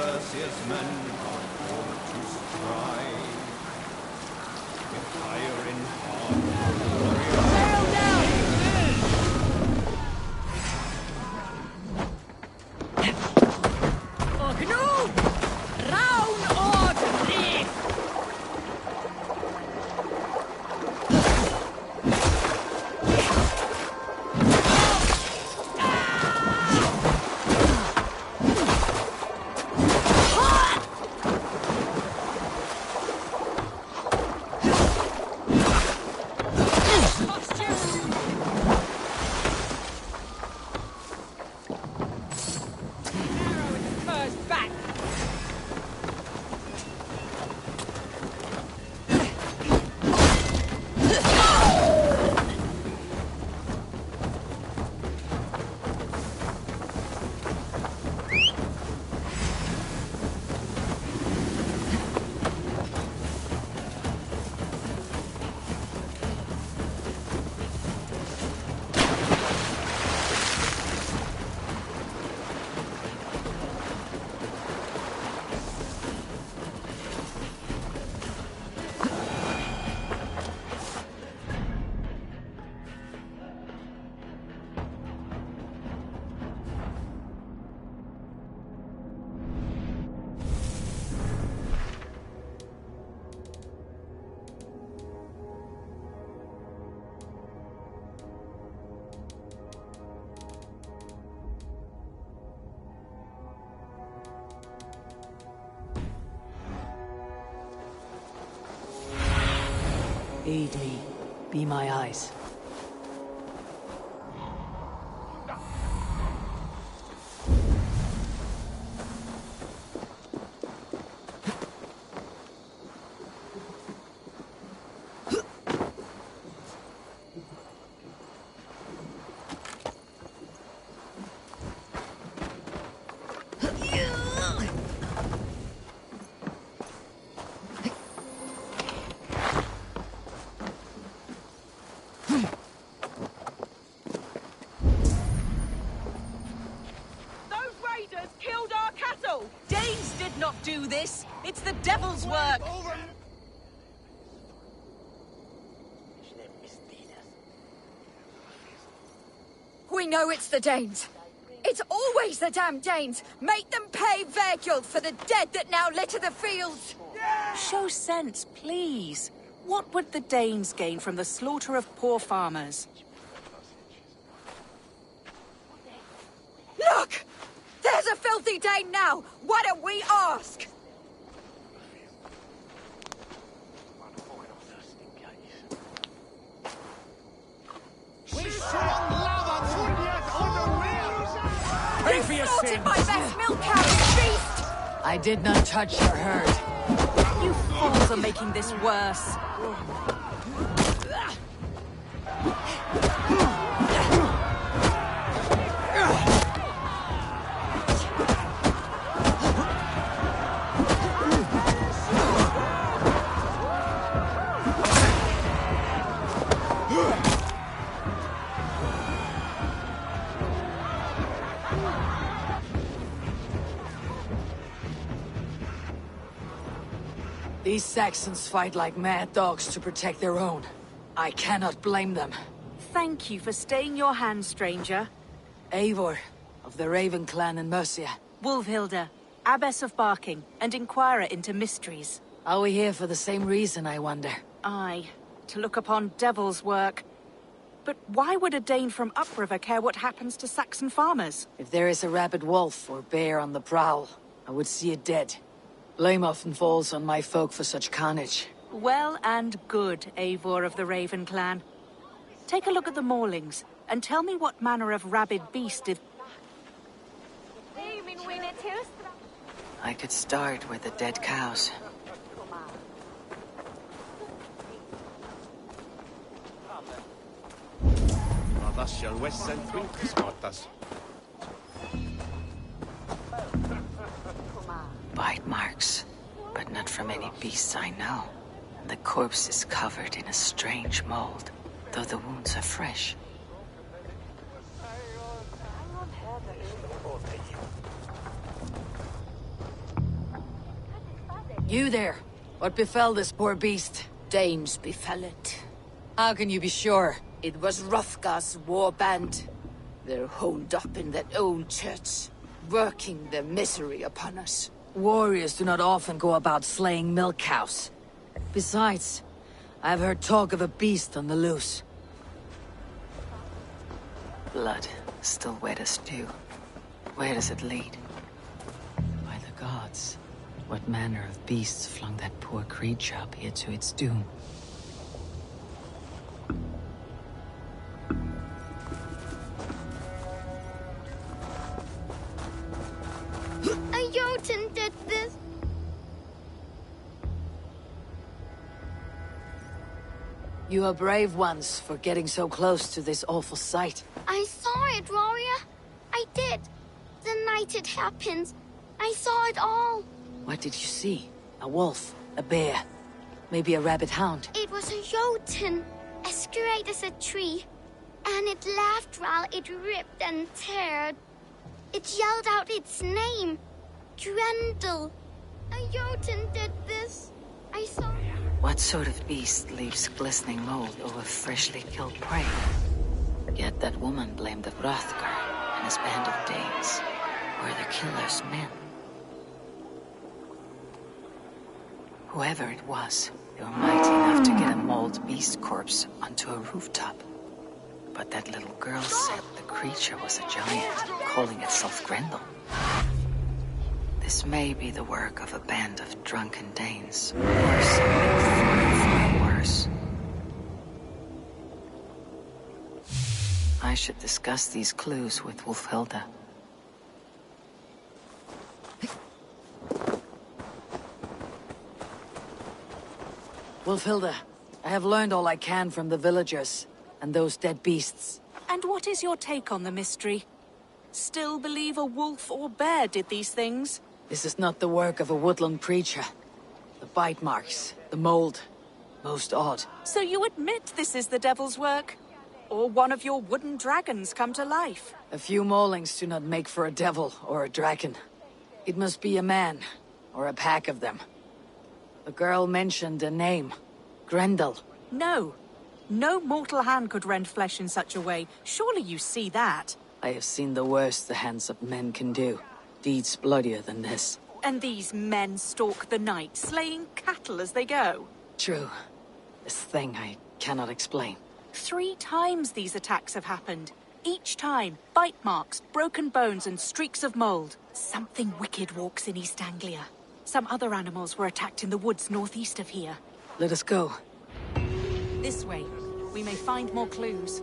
courteous men are born to strive. With fire in heart, warrior. Sail down! Ognu! Round og reef! Aid me. Be my eyes. Danes did not do this. It's the devil's work. We know it's the Danes. It's always the damn Danes. Make them pay their guilt for the dead that now litter the fields. Show sense, please. What would the Danes gain from the slaughter of poor farmers? Look! There's a filthy Dane now! Why don't we ask? Pay for your sins! My best milk cow, beast! I did not touch your herd. You fools are making this worse. These Saxons fight like mad dogs to protect their own. I cannot blame them. Thank you for staying your hand, stranger. Eivor, of the Raven clan in Mercia. Wolfhilda, Abbess of Barking, and Inquirer into mysteries. Are we here for the same reason, I wonder? Aye, to look upon devil's work. But why would a Dane from upriver care what happens to Saxon farmers? If there is a rabid wolf or bear on the prowl, I would see it dead. Blame often falls on my folk for such carnage. Well and good, Eivor of the Raven clan. Take a look at the maulings, and tell me what manner of rabid beast did... I could start with the dead cows. Bite marks, but not from any beasts I know. The corpse is covered in a strange mold, though the wounds are fresh. You there. What befell this poor beast? Danes befell it. How can you be sure? It was Hrothgar's war band. They're honed up in that old church, working their misery upon us. Warriors do not often go about slaying milk cows. Besides, I've heard talk of a beast on the loose. Blood, still wet as dew. Where does it lead? By the gods, what manner of beasts flung that poor creature up here to its doom? A Jotun did this. You are brave ones for getting so close to this awful sight. I saw it, warrior. I did. The night it happened. I saw it all. What did you see? A wolf? A bear? Maybe a rabbit hound? It was a Jotun, as great as a tree. And it laughed while it ripped and teared. It yelled out its name. Grendel. A Jotun did this. I saw... What sort of beast leaves glistening mold over freshly killed prey? Yet that woman blamed the Hrothgar and his band of Danes. Were the killer's men? Whoever it was, they were mighty enough to get a mauled beast corpse onto a rooftop. But that little girl said the creature was a giant, calling itself Grendel. This may be the work of a band of drunken Danes, or something far worse. I should discuss these clues with Wulfhilda. Wulfhilda, I have learned all I can from the villagers and those dead beasts. And what is your take on the mystery? Still believe a wolf or bear did these things? This is not the work of a woodland preacher. The bite marks, the mold, most odd. So you admit this is the devil's work? Or one of your wooden dragons come to life? A few maulings do not make for a devil or a dragon. It must be a man, or a pack of them. The girl mentioned a name. Grendel. No. No mortal hand could rend flesh in such a way. Surely you see that. I have seen the worst the hands of men can do. Deeds bloodier than this. And these men stalk the night, slaying cattle as they go. True. This thing I cannot explain. 3 times these attacks have happened. Each time, bite marks, broken bones, and streaks of mold. Something wicked walks in East Anglia. Some other animals were attacked in the woods northeast of here. Let us go. This way. We may find more clues.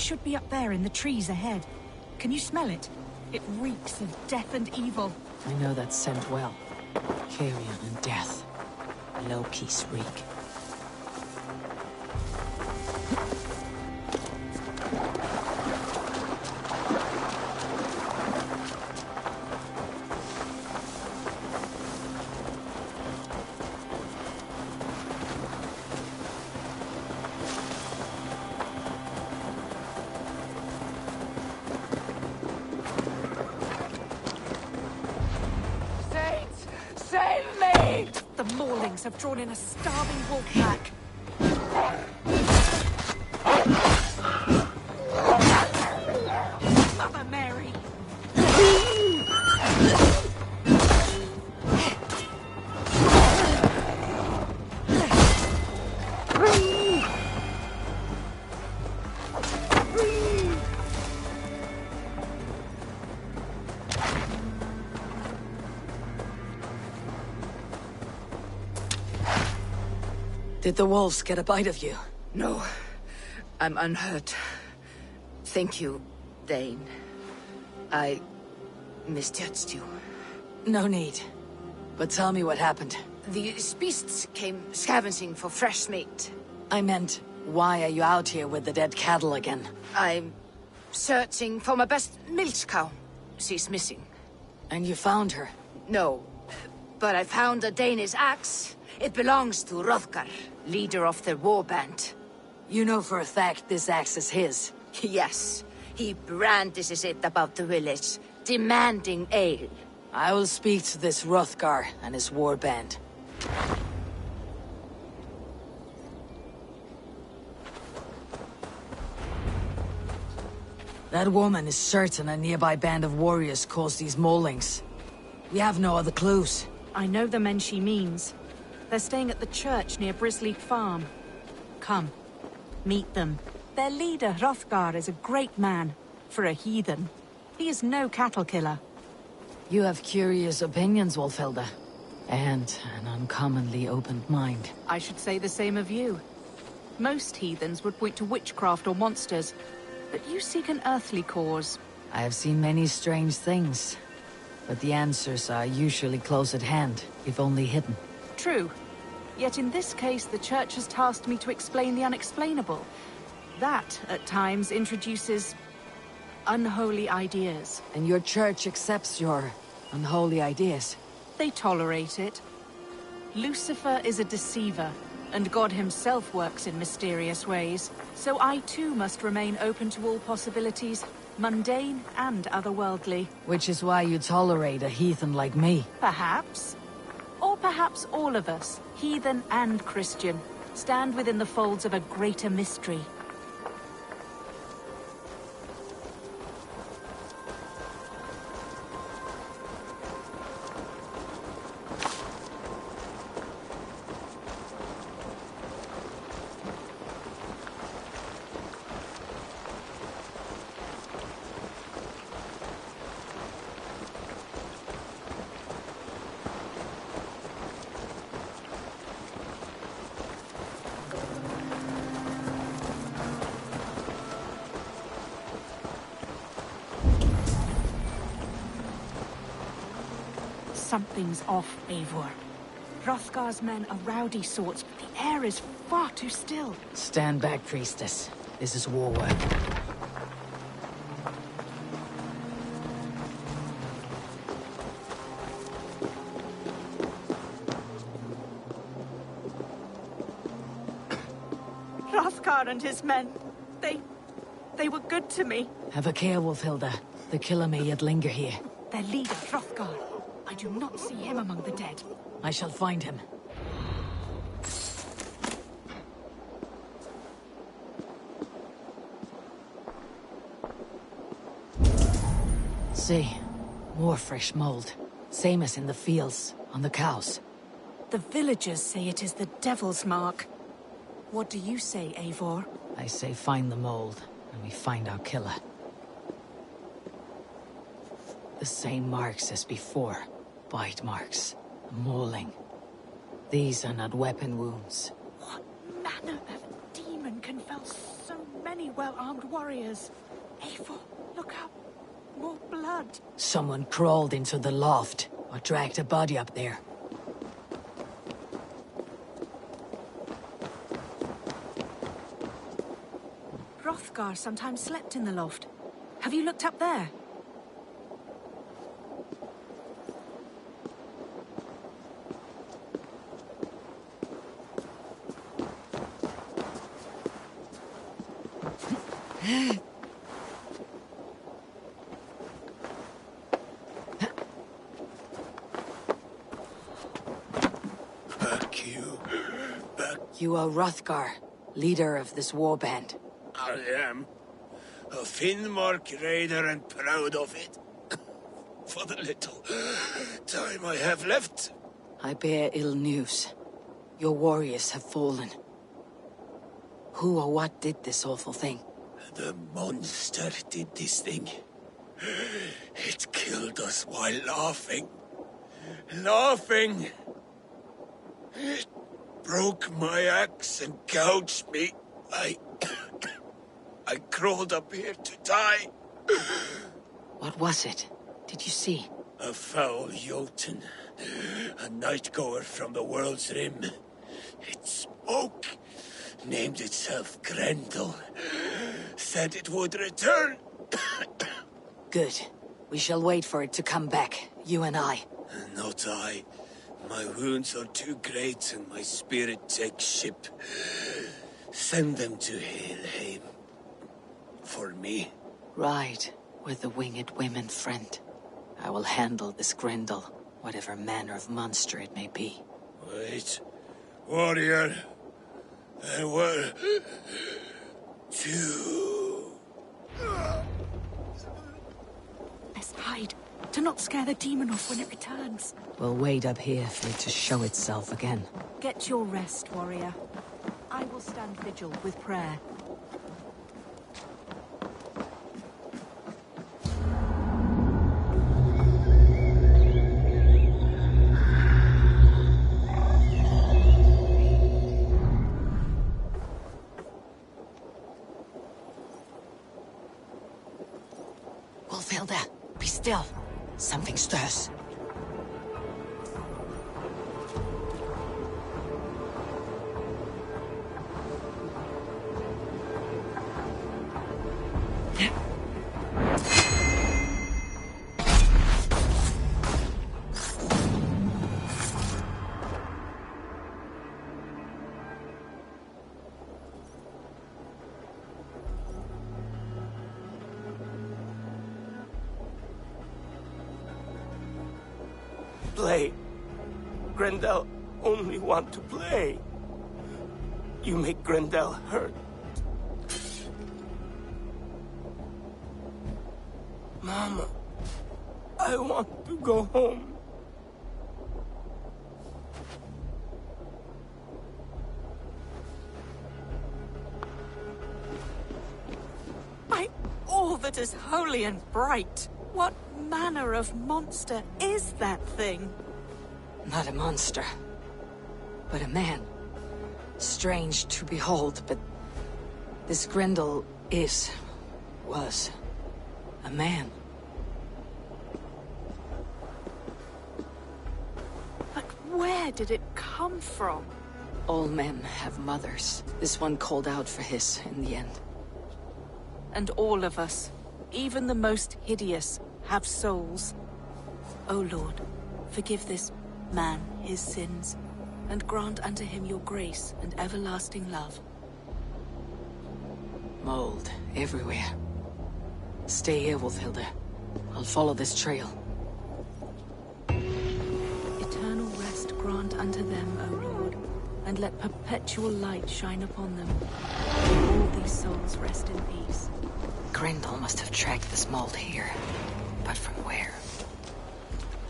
should be up there in the trees ahead. Can you smell it? It reeks of death and evil. I know that scent well. Carrion and death. Low-key reek. Save me! The Maulings have drawn in a starving wolf pack. Mother Mary! Did the wolves get a bite of you? No, I'm unhurt. Thank you, Dane. I misjudged you. No need. But tell me what happened. These beasts came scavenging for fresh meat. I meant, why are you out here with the dead cattle again? I'm searching for my best milch cow. She's missing. And you found her? No, but I found a Danish axe. It belongs to Hrothgar, leader of the warband. You know for a fact this axe is his? Yes, he brandishes it about the village, demanding ale. I will speak to this Hrothgar and his warband. That woman is certain a nearby band of warriors caused these maulings. We have no other clues. I know the men she means. They're staying at the church near Brisleek Farm. Come, meet them. Their leader, Hrothgar, is a great man. For a heathen. He is no cattle killer. You have curious opinions, Wolfhilda. And an uncommonly open mind. I should say the same of you. Most heathens would point to witchcraft or monsters, but you seek an earthly cause. I have seen many strange things, but the answers are usually close at hand, if only hidden. True. Yet in this case, the Church has tasked me to explain the unexplainable. That, at times, introduces unholy ideas. And your Church accepts your unholy ideas? They tolerate it. Lucifer is a deceiver, and God himself works in mysterious ways. So I too must remain open to all possibilities, mundane and otherworldly. Which is why you tolerate a heathen like me. Perhaps. Or perhaps all of us, heathen and Christian, stand within the folds of a greater mystery. Something's off, Eivor. Hrothgar's men are rowdy sorts, but the air is far too still. Stand back, priestess. This is war work. Hrothgar and his men, they were good to me. Have a care, Wolfhilda. The killer may yet linger here. Their leader, Hrothgar. I do not see him among the dead. I shall find him. See, more fresh mold. Same as in the fields, on the cows. The villagers say it is the devil's mark. What do you say, Eivor? I say find the mold, and we find our killer. The same marks as before. Bite marks. Mauling. These are not weapon wounds. What manner of demon can fell so many? many well-armed warriors. Eivor, look up. More blood. Someone crawled into the loft, or dragged a body up there. Hrothgar sometimes slept in the loft. Have you looked up there? You are Hrothgar, leader of this warband. I am. A Finnmark raider and proud of it. For the little time I have left. I bear ill news. Your warriors have fallen. Who or what did this awful thing? The monster did this thing. It killed us while laughing. Laughing! It broke my axe and gouged me. I crawled up here to die. What was it? Did you see? A foul Jotun. A night-goer from the world's rim. It spoke. Named itself Grendel. Said it would return. Good. We shall wait for it to come back, you and I. Not I. My wounds are too great and my spirit takes ship. Send them to Helheim. For me. Ride with the winged women, friend. I will handle this Grendel, whatever manner of monster it may be. Wait. Warrior. There were... two... Let's hide, to not scare the demon off when it returns. We'll wait up here for it to show itself again. Get your rest, warrior. I will stand vigil with prayer. Wolfhilda, be still. Something stirs. Play. Grendel only want to play. You make Grendel hurt. Mama, I want to go home. By all that is holy and bright, what manner of monster is that thing? Not a monster, but a man. Strange to behold, but this Grendel was a man. But where did it come from? All men have mothers. This one called out for his in the end. And all of us, even the most hideous, have souls. O Lord, forgive this man his sins, and grant unto him your grace and everlasting love. Mold everywhere. Stay here, Wolfhilda. I'll follow this trail. Eternal rest grant unto them, O Lord, and let perpetual light shine upon them. May all these souls rest in peace. Grendel must have tracked this mold here. But from where?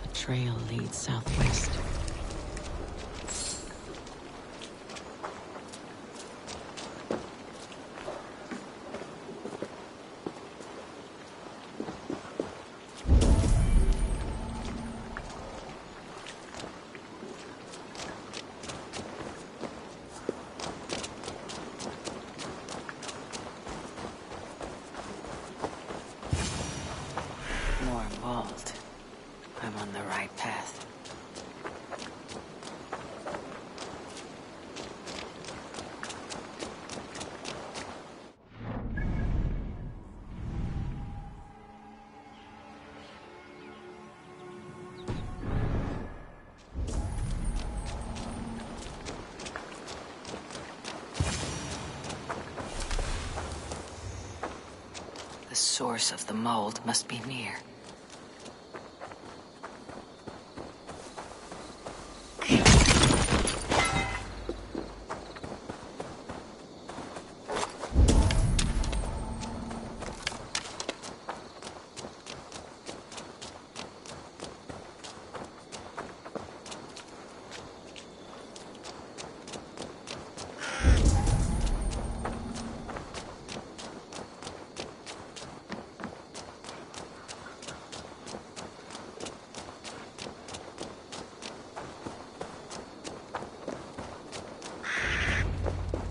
The trail leads southwest. The source of the mold must be near.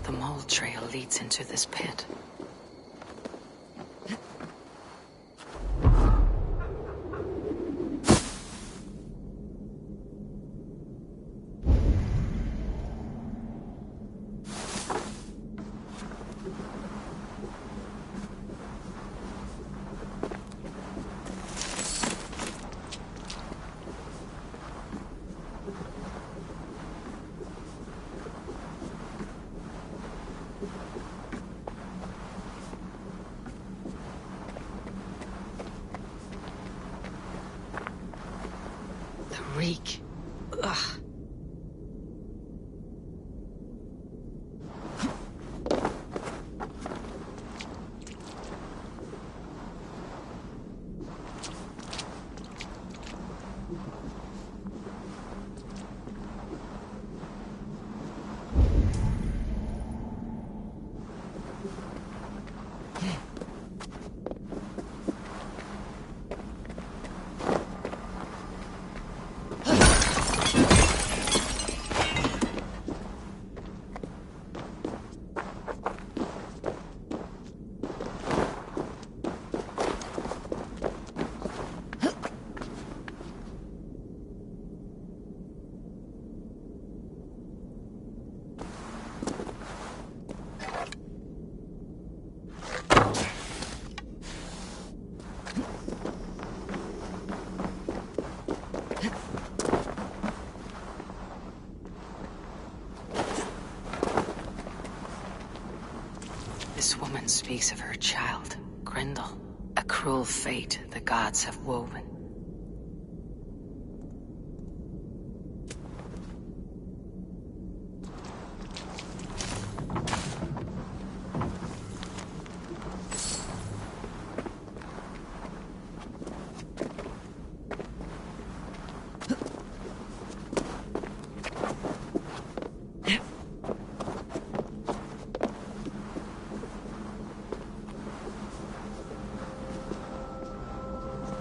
The mold trail leads into this pit. Reek. Ugh. This woman speaks of her child, Grendel. A cruel fate the gods have woven.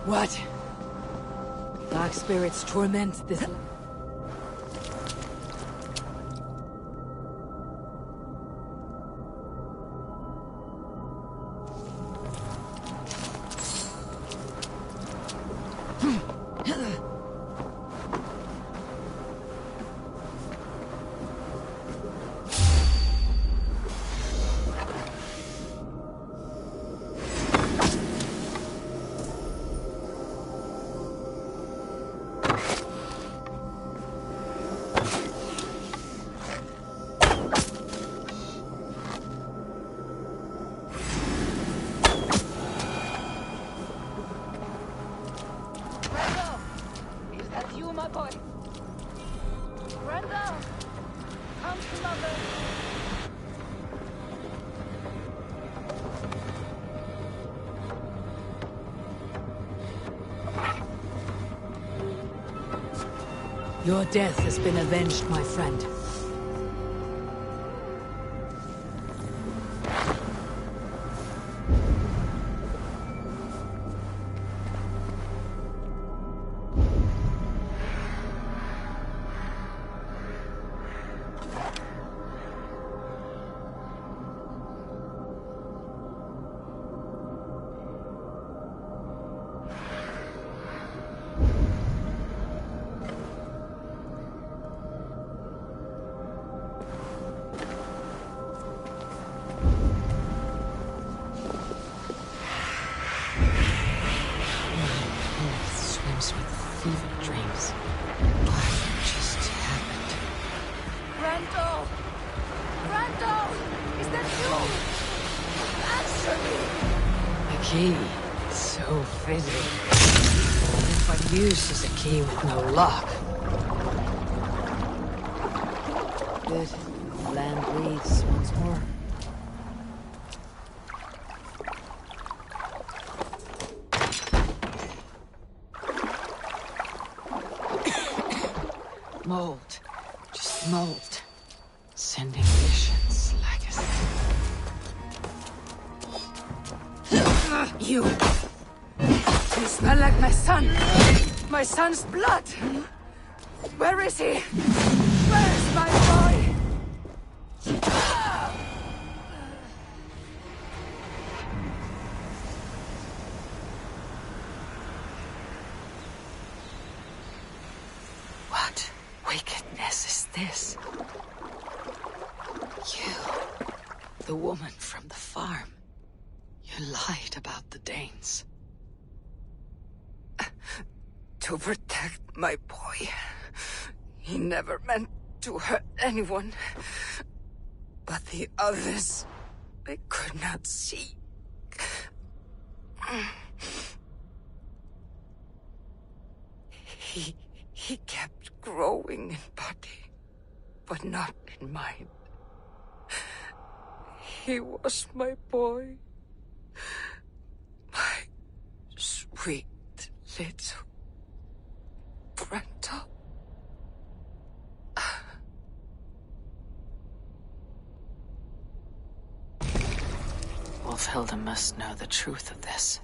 What? Dark spirits torment this... Your death has been avenged, my friend. Key. So fitting. If I use as a key with no lock. Good. Land breathes once more. Mold. Just mold. Sending visions like a... You! You smell like my son! My son's blood! Where is he? Where's my boy? What wickedness is this? You, the woman from the farm. You lied about the Danes. To protect my boy. He never meant to hurt anyone. But the others, they could not see. He kept growing in body, but not in mind. He was my boy. My sweet little Grendel. Wolfhilda must know the truth of this.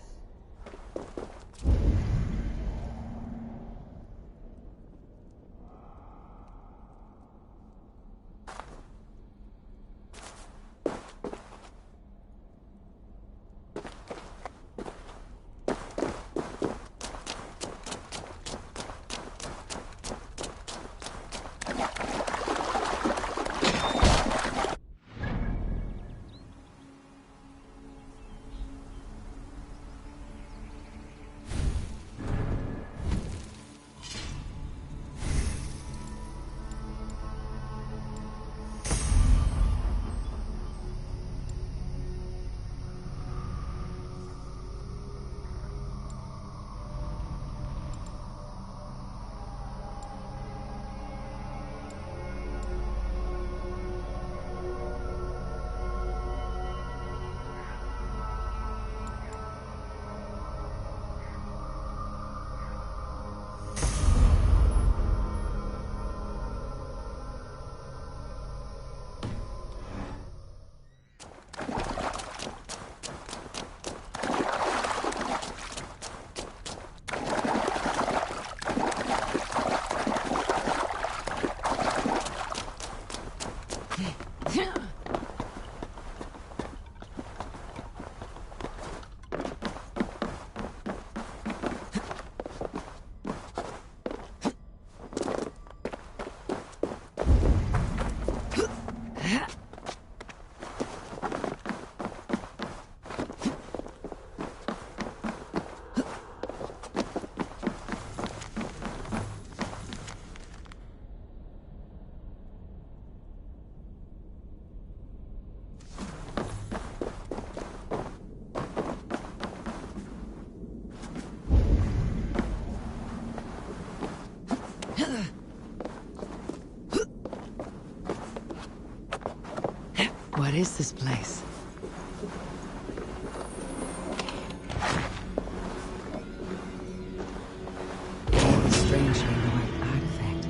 What is this place? A strangely marked artifact.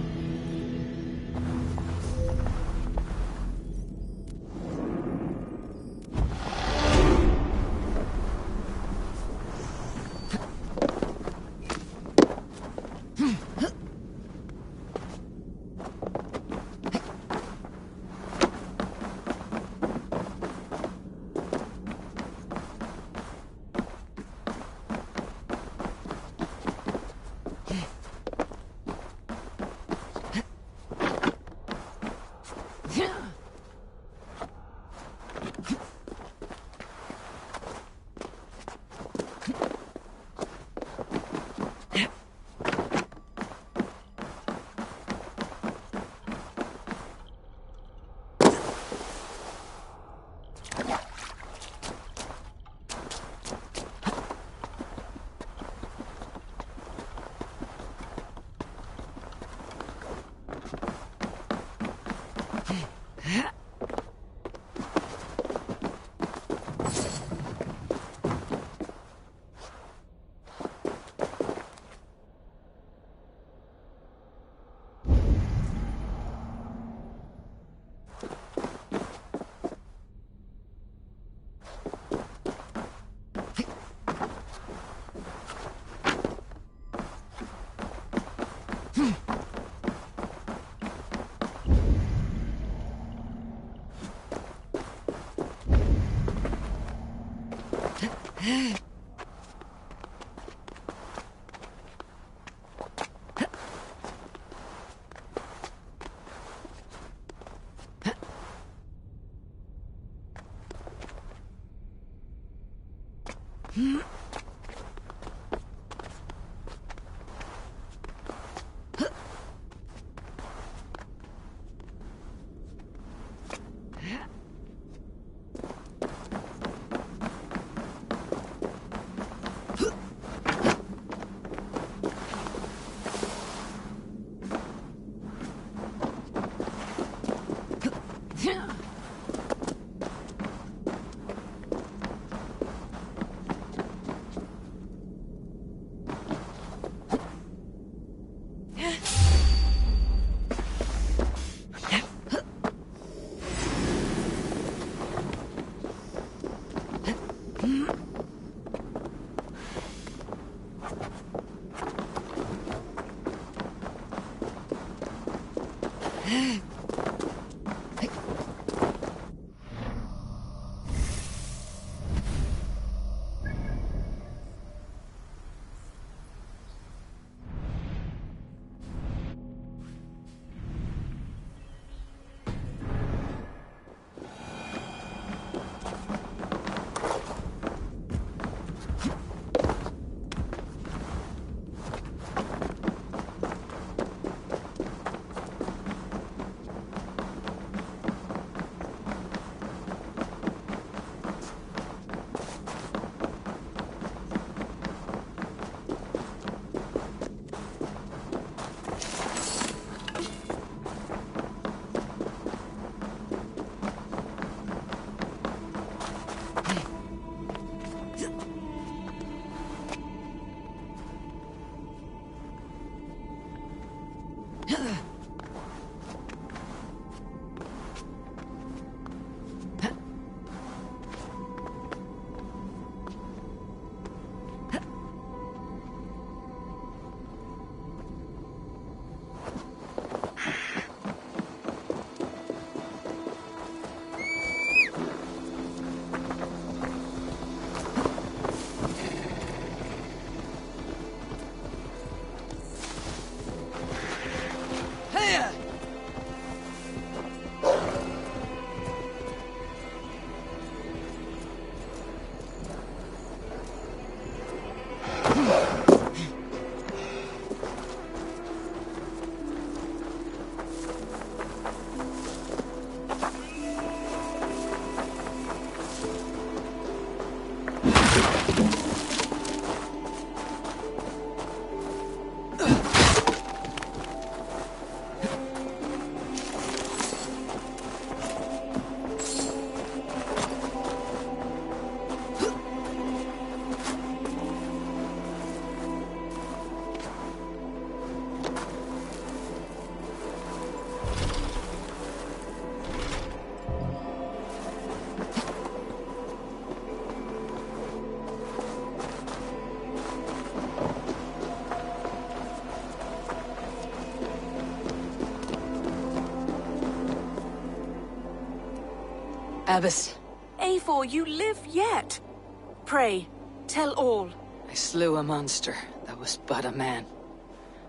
Abbess. Eivor, you live yet. Pray, tell all. I slew a monster that was but a man.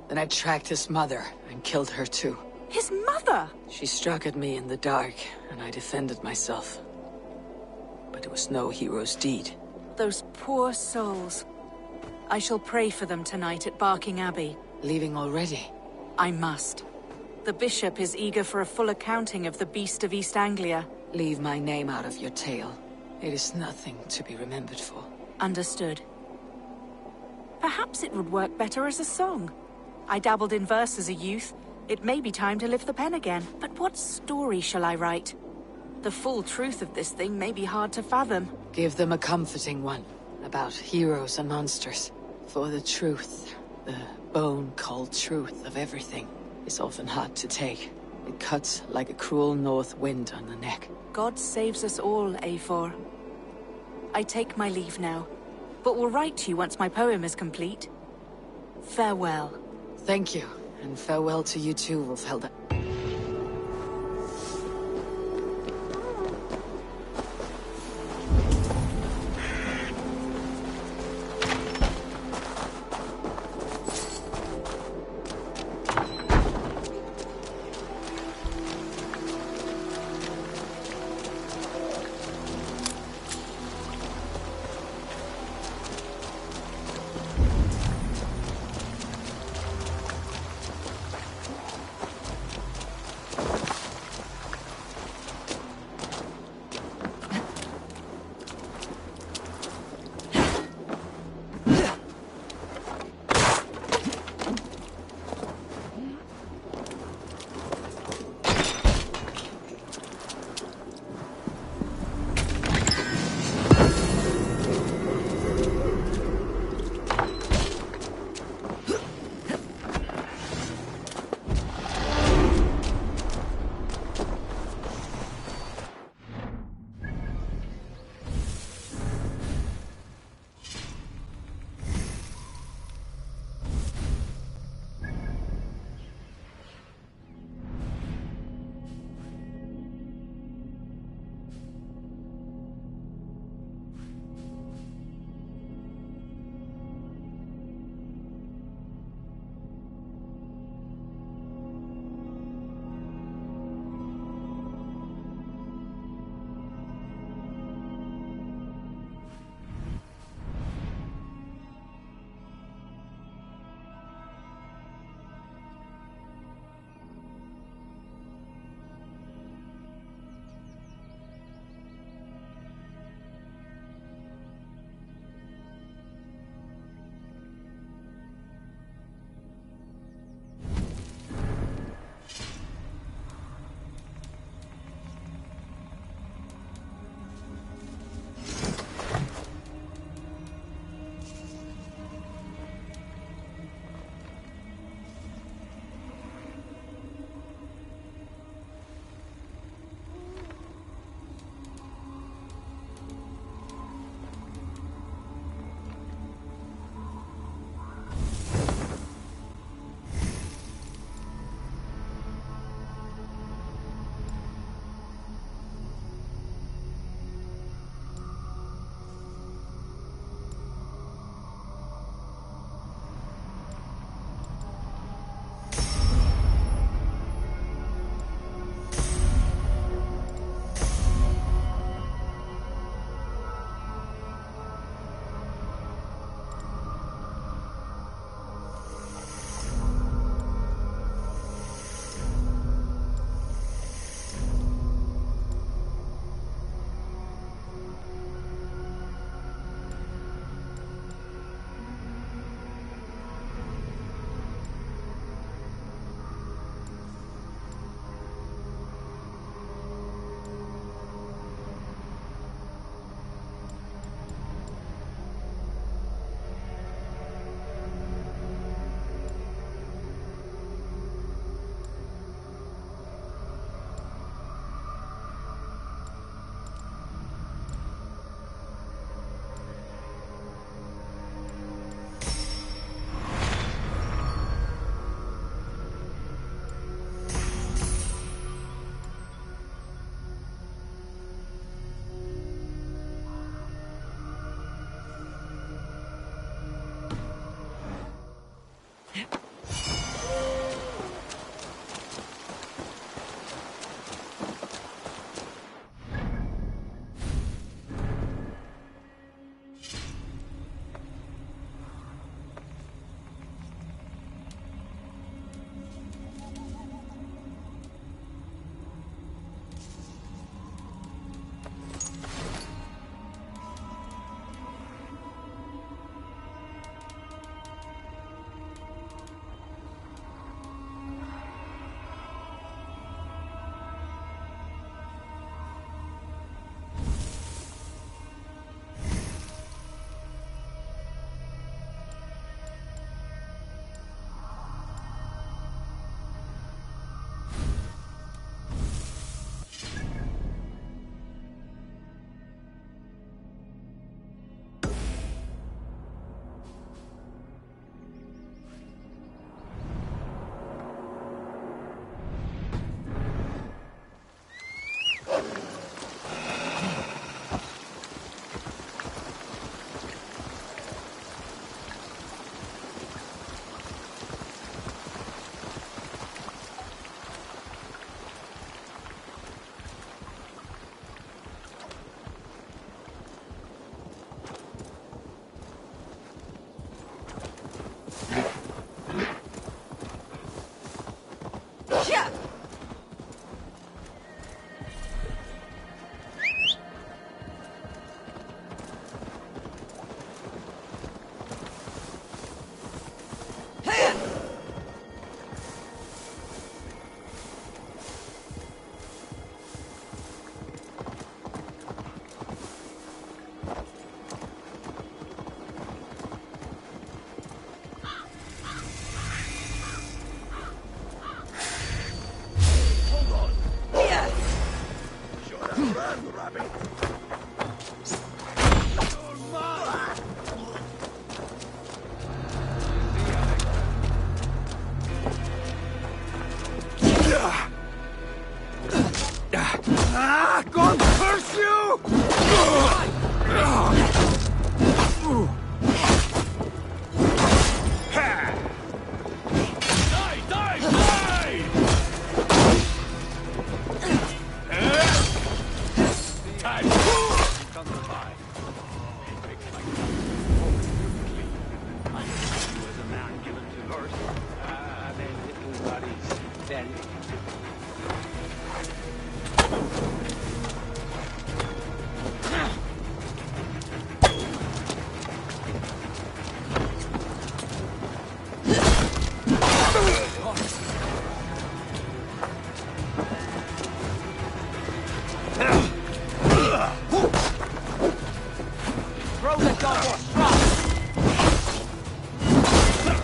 Then I tracked his mother and killed her too. His mother? She struck at me in the dark, and I defended myself. But it was no hero's deed. Those poor souls. I shall pray for them tonight at Barking Abbey. Leaving already? I must. The bishop is eager for a full accounting of the Beast of East Anglia. Leave my name out of your tale. It is nothing to be remembered for. Understood. Perhaps it would work better as a song. I dabbled in verse as a youth. It may be time to lift the pen again. But what story shall I write? The full truth of this thing may be hard to fathom. Give them a comforting one, about heroes and monsters. For the truth, the bone-cold truth of everything, is often hard to take. It cuts like a cruel north wind on the neck. God saves us all, Eivor. I take my leave now, but will write to you once my poem is complete. Farewell. Thank you, and farewell to you too, Wolfhelda.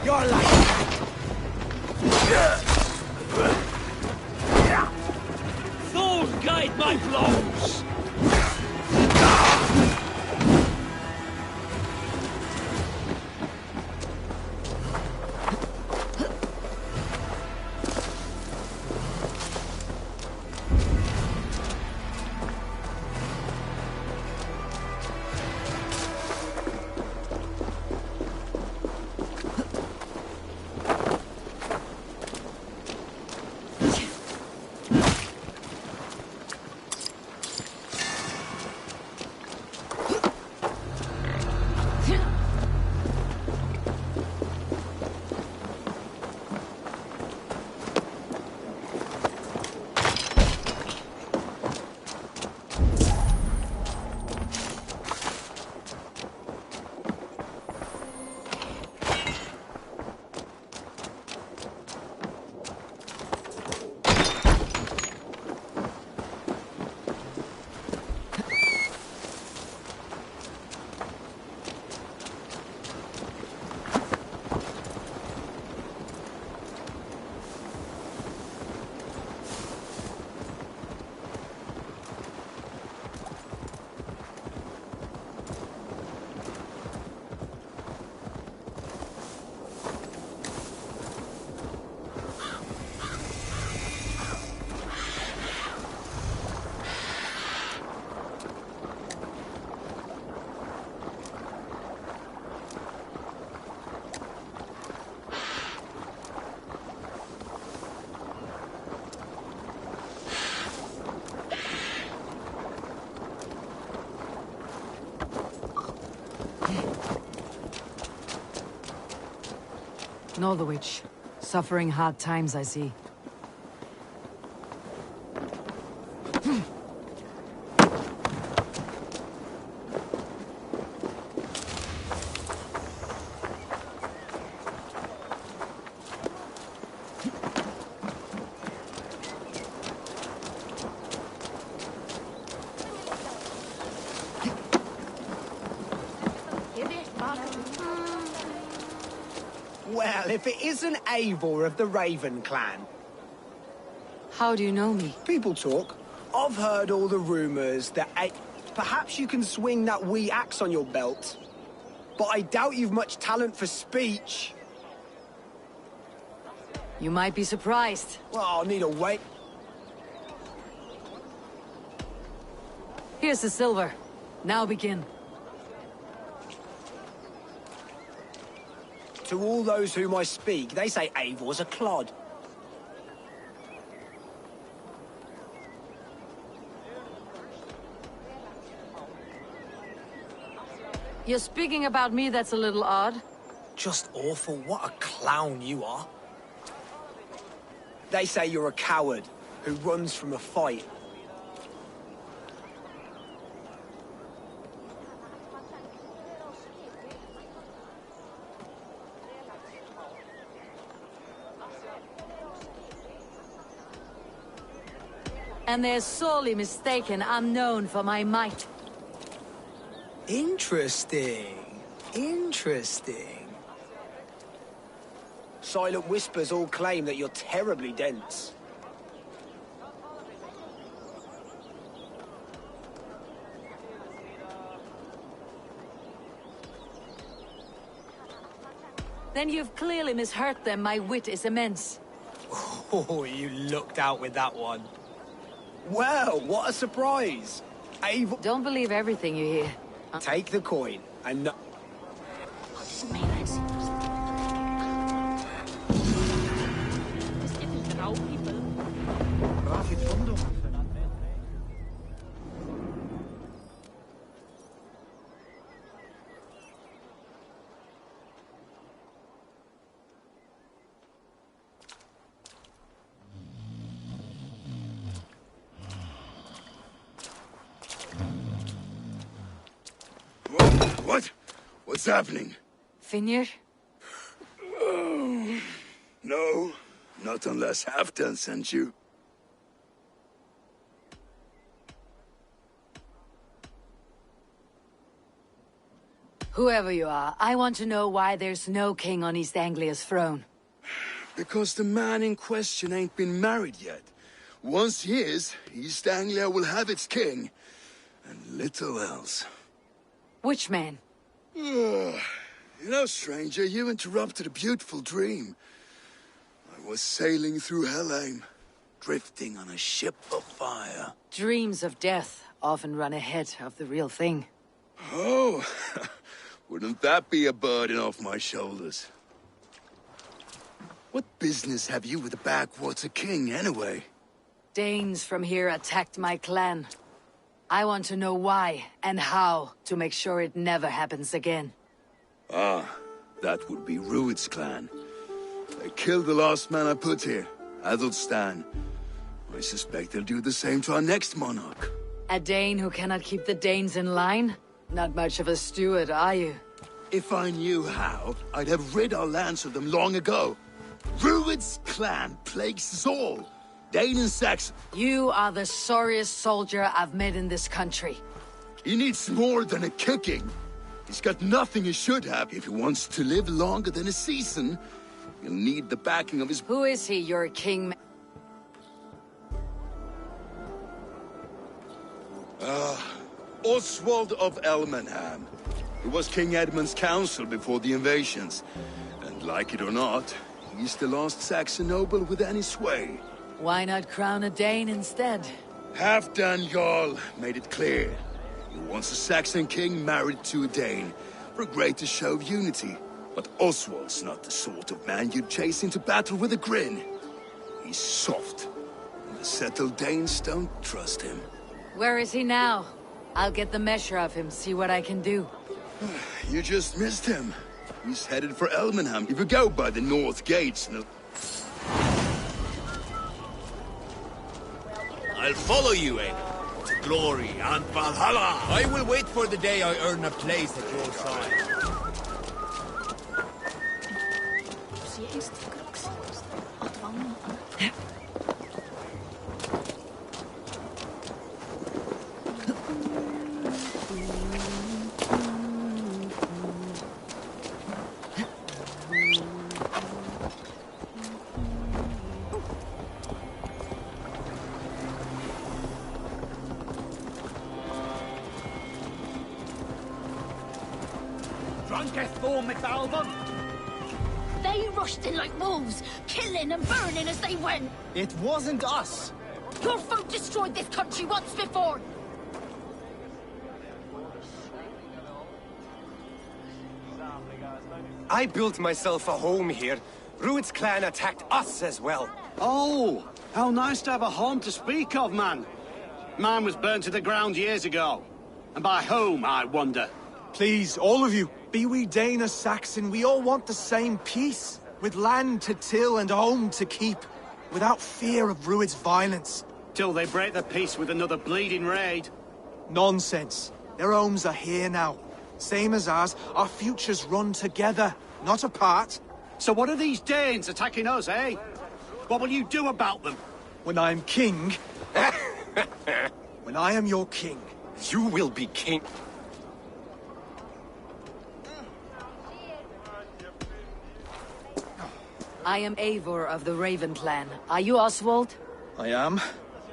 You're like... Thorn guide my blows! Northwich. Suffering hard times, I see. Well, if it isn't Eivor of the Raven clan. How do you know me? People talk. I've heard all the rumors that perhaps you can swing that wee axe on your belt. But I doubt you've much talent for speech. You might be surprised. Well, I'll need a wait. Here's the silver. Now begin. To all those whom I speak, they say Eivor's a clod. You're speaking about me, that's a little odd. Just awful. What a clown you are. They say you're a coward who runs from a fight. And they're sorely mistaken I'm known for my might. Interesting. Interesting. Silent whispers all claim that you're terribly dense. Then you've clearly misheard them. My wit is immense. Oh, you looked out with that one. Well, what a surprise. Eivor... Don't believe everything you hear. Take the coin and no... What? What's happening? Finir? No, not unless Halfdan sent you. Whoever you are, I want to know why there's no king on East Anglia's throne. Because the man in question ain't been married yet. Once he is, East Anglia will have its king. And little else. Which man? You know, stranger, you interrupted a beautiful dream. I was sailing through Helheim, drifting on a ship of fire. Dreams of death often run ahead of the real thing. Oh, wouldn't that be a burden off my shoulders? What business have you with the Backwater King, anyway? Danes from here attacked my clan. I want to know why and how to make sure it never happens again. Ah, that would be Rued's clan. They killed the last man I put here, Adelstan. I suspect they'll do the same to our next monarch. A Dane who cannot keep the Danes in line? Not much of a steward, are you? If I knew how, I'd have rid our lands of them long ago. Rued's clan plagues us all. Dane and Saxon. You are the sorriest soldier I've met in this country. He needs more than a kicking. He's got nothing he should have. If he wants to live longer than a season, he'll need the backing of his... Who is he, your king? Oswald of Elmenham. He was King Edmund's counsel before the invasions. And like it or not, he's the last Saxon noble with any sway. Why not crown a Dane instead? Halfdan Jarl made it clear. He wants a Saxon king married to a Dane, for a greater show of unity. But Oswald's not the sort of man you'd chase into battle with a grin. He's soft, and the settled Danes don't trust him. Where is he now? I'll get the measure of him, see what I can do. You just missed him. He's headed for Elmenham. If you go by the north gates... I'll follow you, Eivor, to glory and Valhalla. I will wait for the day I earn a place at your side. They rushed in like wolves, killing and burning as they went. It wasn't us. Your folk destroyed this country once before. I built myself a home here. Rued's clan attacked us as well. Oh, how nice to have a home to speak of, man. Mine was burnt to the ground years ago. And by whom, I wonder? Please, all of you, be we Dane or Saxon, we all want the same peace. With land to till and home to keep. Without fear of Rued's violence. Till they break the peace with another bleeding raid. Nonsense. Their homes are here now. Same as ours, our futures run together, not apart. So what are these Danes attacking us, eh? What will you do about them? When I am king... when I am your king... You will be king. I am Eivor of the Raven clan. Are you Oswald? I am.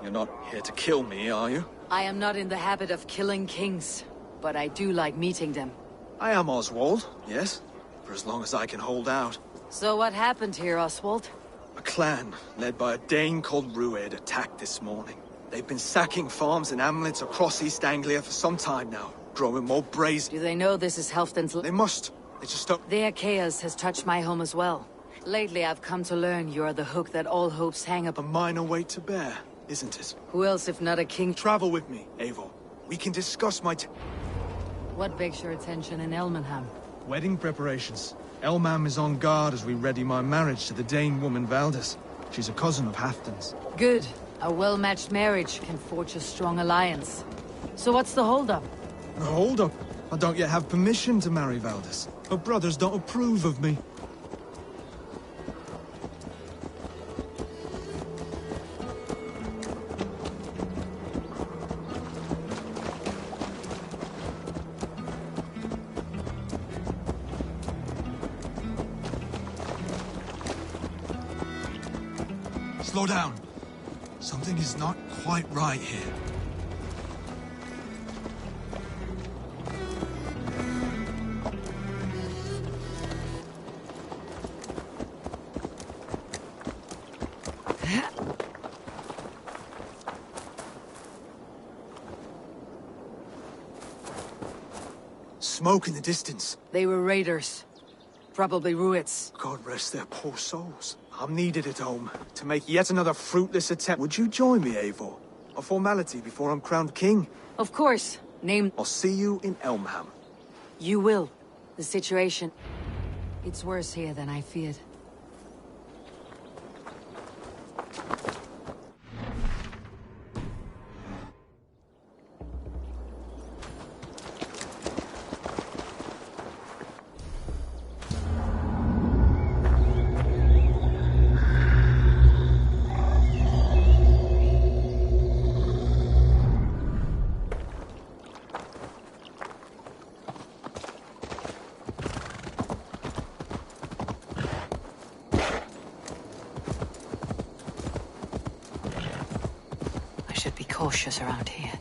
You're not here to kill me, are you? I am not in the habit of killing kings, but I do like meeting them. I am Oswald, yes. For as long as I can hold out. So what happened here, Oswald? A clan, led by a Dane called Rued, attacked this morning. They've been sacking farms and hamlets across East Anglia for some time now, growing more brazen. Do they know this is Halfdan's... They must. They just don't... Their chaos has touched my home as well. Lately, I've come to learn you are the hook that all hopes hang upon. A minor weight to bear, isn't it? Who else if not a king? Travel with me, Eivor. We can discuss my... What begs your attention in Elmenham? Wedding preparations. Elmam is on guard as we ready my marriage to the Dane woman Valdis. She's a cousin of Halfdan's. Good. A well-matched marriage can forge a strong alliance. So what's the hold-up? The hold-up? I don't yet have permission to marry Valdis. Her brothers don't approve of me. Slow down. Something is not quite right here. Smoke in the distance. They were raiders. Probably Ruits. God rest their poor souls. I'm needed at home to make yet another fruitless attempt. Would you join me, Eivor? A formality before I'm crowned king. Of course. Name... I'll see you in Elmham. You will. The situation... It's worse here than I feared. Should be cautious around here.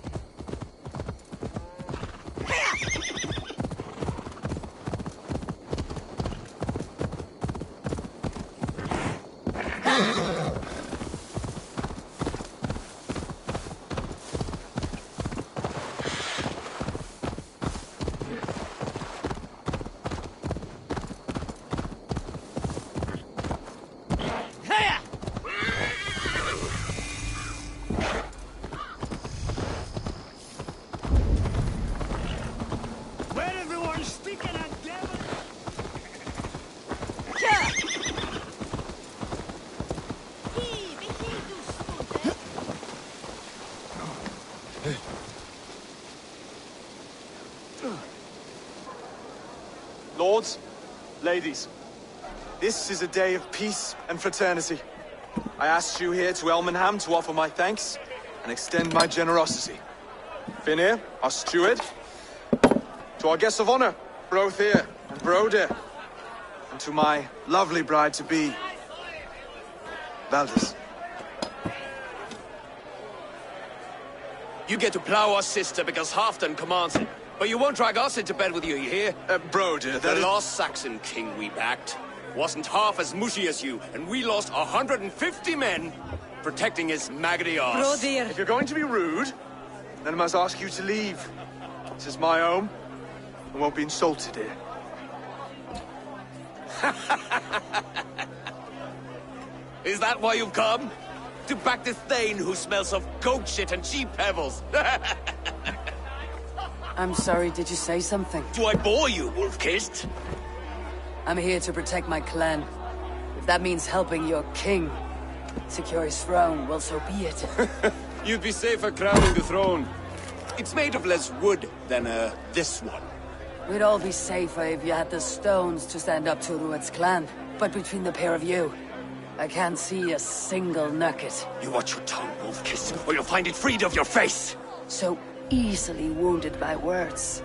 Lords, ladies, this is a day of peace and fraternity. I asked you here to Elmenham to offer my thanks and extend my generosity. Finir, our steward, to our guests of honor, Brothir and Broder, and to my lovely bride-to-be, Valdis. You get to plow us, sister, because Halfdan commands it. But you won't drag us into bed with you hear? Broder, the last Saxon king we backed wasn't half as mushy as you, and we lost 150 men protecting his maggoty arse. Brodir. If you're going to be rude, then I must ask you to leave. This is my home. I won't be insulted here. Is that why you've come? To back this Thane who smells of goat shit and cheap pebbles? I'm sorry, did you say something? Do I bore you, wolf-kissed? I'm here to protect my clan. If that means helping your king secure his throne, well, so be it. You'd be safer crowning the throne. It's made of less wood than, this one. We'd all be safer if you had the stones to stand up to Rued's clan. But between the pair of you, I can't see a single nugget. You watch your tongue, wolf-kissed, or you'll find it freed of your face! So easily wounded by words.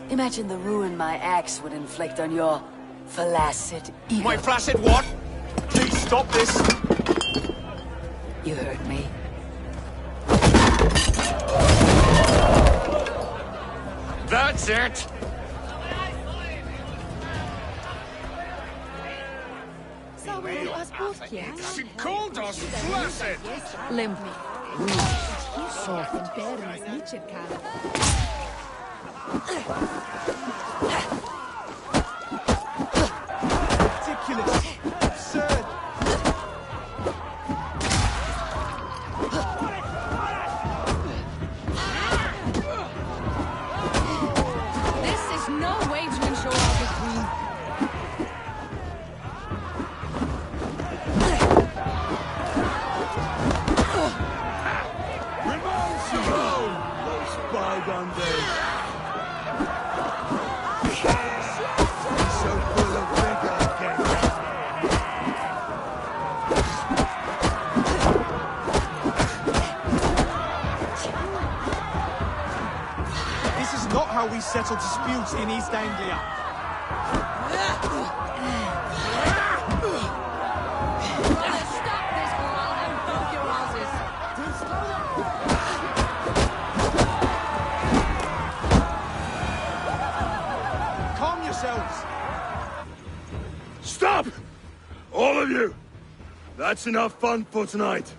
Imagine the ruin my axe would inflict on your flaccid ego. My flaccid what? Please stop this! You heard me. That's it! She called us flaccid! Limp. Ridiculous! Absurd! This is no way to ensure our victory. Bygone days. This is not how we settle disputes in East Anglia. Stop this, or I'll All of you! That's enough fun for tonight.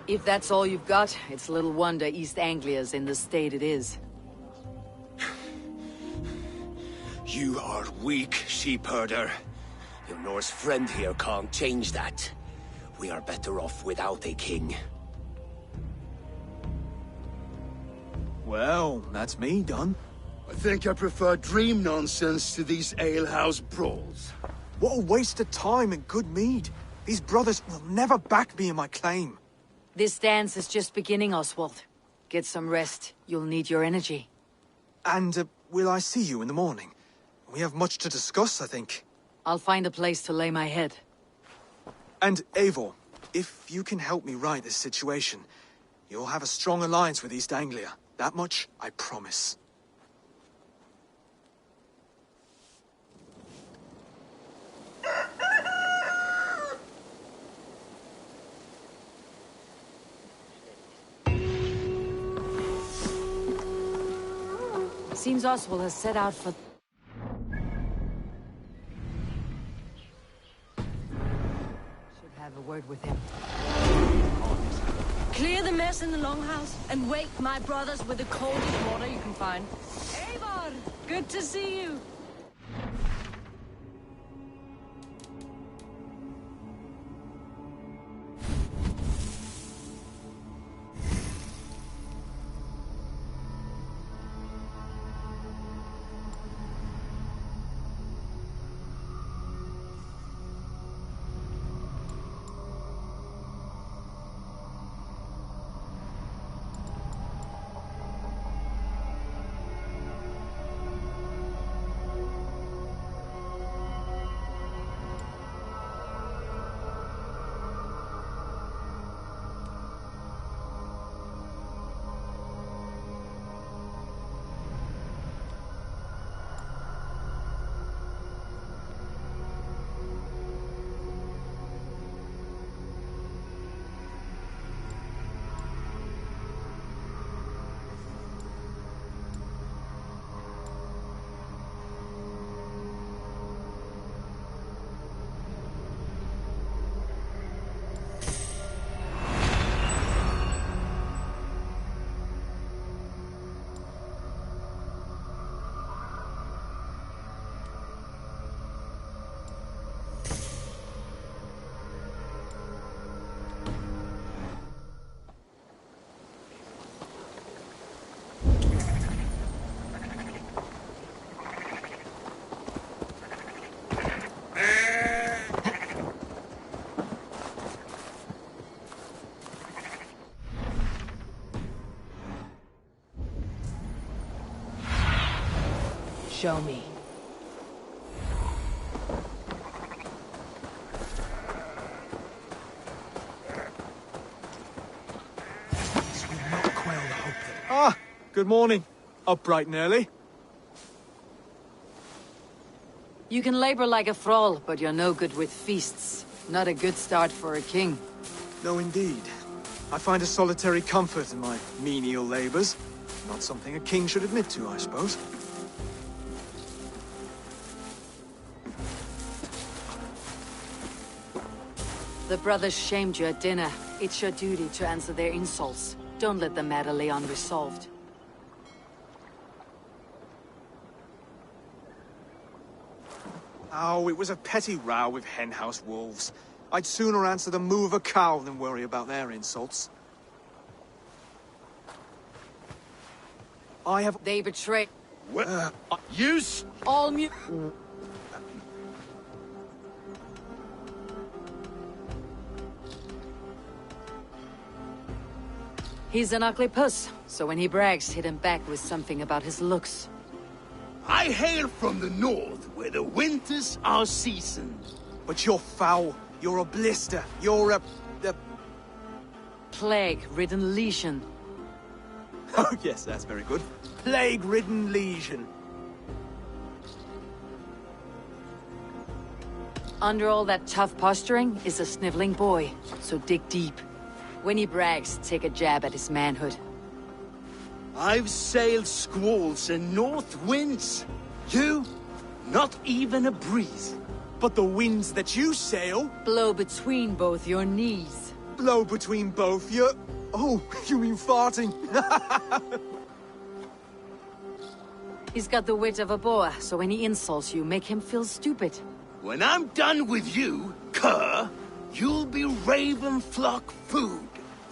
If that's all you've got, it's little wonder East Anglia's in the state it is. You are weak, sheep herder. Your Norse friend here can't change that. We are better off without a king. Well, that's me done. I think I prefer dream nonsense to these alehouse brawls. What a waste of time and good mead. These brothers will never back me in my claim. This dance is just beginning, Oswald. Get some rest. You'll need your energy. And, will I see you in the morning? We have much to discuss, I think. I'll find a place to lay my head. And, Eivor, if you can help me right this situation, you'll have a strong alliance with East Anglia. That much, I promise. Seems Oswald has set out for... Should have a word with him. Clear the mess in the longhouse and wake my brothers with the coldest water you can find. Eivor, good to see you. Show me. This will not quell the hope that... Ah! Good morning. Up bright and early. You can labor like a thrall, but you're no good with feasts. Not a good start for a king. No, indeed. I find a solitary comfort in my menial labors. Not something a king should admit to, I suppose. The brothers shamed you at dinner. It's your duty to answer their insults. Don't let the matter lay unresolved. Oh, it was a petty row with henhouse wolves. I'd sooner answer the moo of a cow than worry about their insults. I have... They betray... Use... All mute... He's an ugly puss, so when he brags, hit him back with something about his looks. I hail from the north, where the winters are seasoned. But you're foul. You're a blister. You're a... Plague-ridden legion. Oh, yes, that's very good. Plague-ridden legion. Under all that tough posturing is a sniveling boy, so dig deep. When he brags, take a jab at his manhood. I've sailed squalls and north winds. You, not even a breeze. But the winds that you sail... Blow between both your knees. Blow between both your... Oh, you mean farting? He's got the wit of a boa, so when he insults you, make him feel stupid. When I'm done with you, cur, you'll be raven flock food.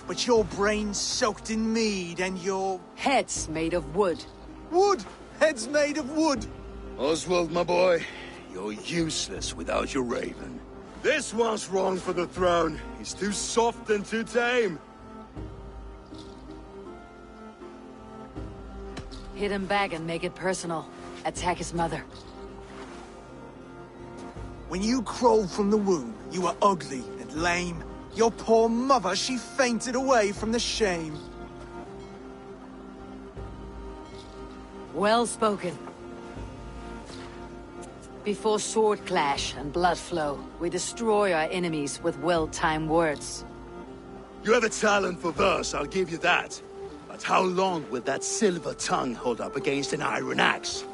But your brain's soaked in mead and your... Head's made of wood. Wood! Head's made of wood! Oswald, my boy, you're useless without your raven. This one's wrong for the throne. He's too soft and too tame. Hit him back and make it personal. Attack his mother. When you crawled from the womb, you were ugly and lame. Your poor mother, she fainted away from the shame. Well spoken. Before sword clash and blood flow, we destroy our enemies with well-timed words. You have a talent for verse, I'll give you that. But how long will that silver tongue hold up against an iron axe?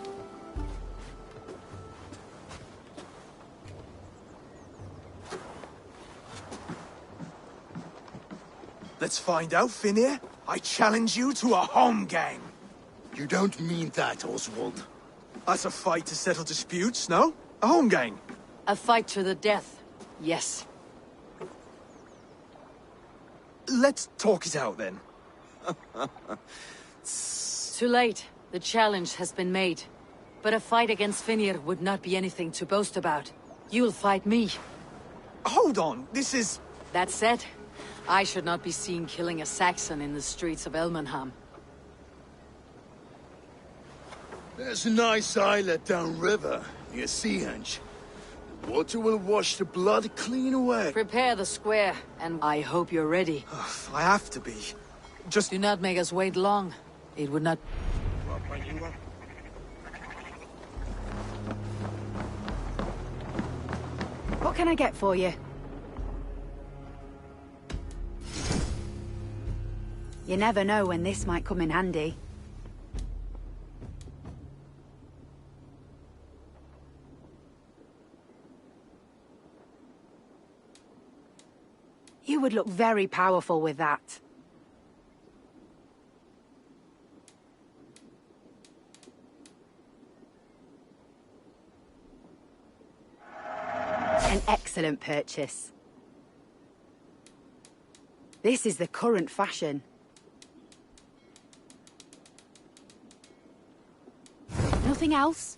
Let's find out, Finir. I challenge you to a home game. You don't mean that, Oswald. That's a fight to settle disputes, no? A home game. A fight to the death, yes. Let's talk it out, then. Too late. The challenge has been made. But a fight against Finir would not be anything to boast about. You'll fight me. Hold on, this is... That said, I should not be seen killing a Saxon in the streets of Elmenham. There's a nice islet downriver, near Seahenge. The water will wash the blood clean away. Prepare the square, and I hope you're ready. I have to be. Just... Do not make us wait long. It would not... What can I get for you? You never know when this might come in handy. You would look very powerful with that. An excellent purchase. This is the current fashion. Nothing else?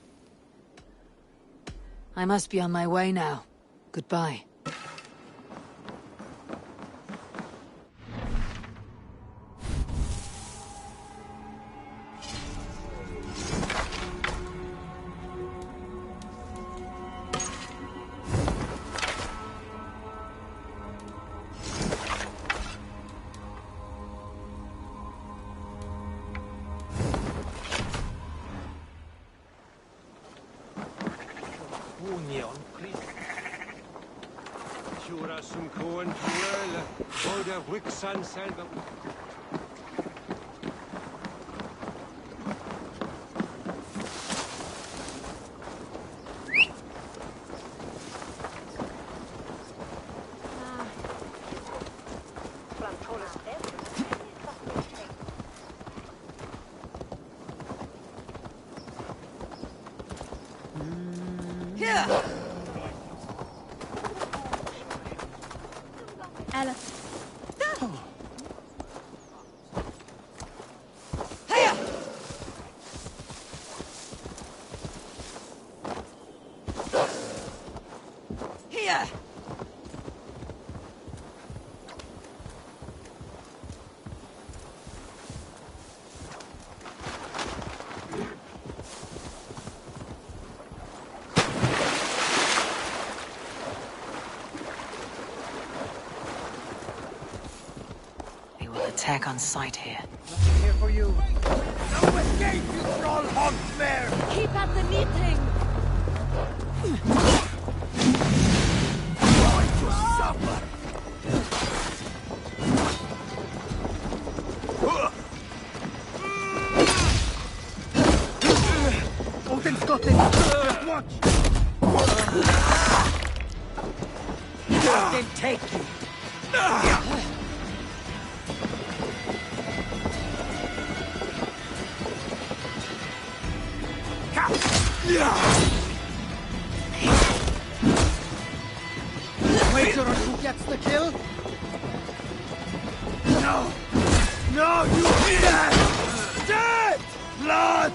I must be on my way now. Goodbye. Here! Ella. Here! Here! Attack on sight here. Nothing here for you. No escape, you troll humped mare! Keep at the meeting! Going to suffer! Odin's got it! Just watch! Then take you. Waiter on who gets the kill? No! No, you dead! Dead! Blood!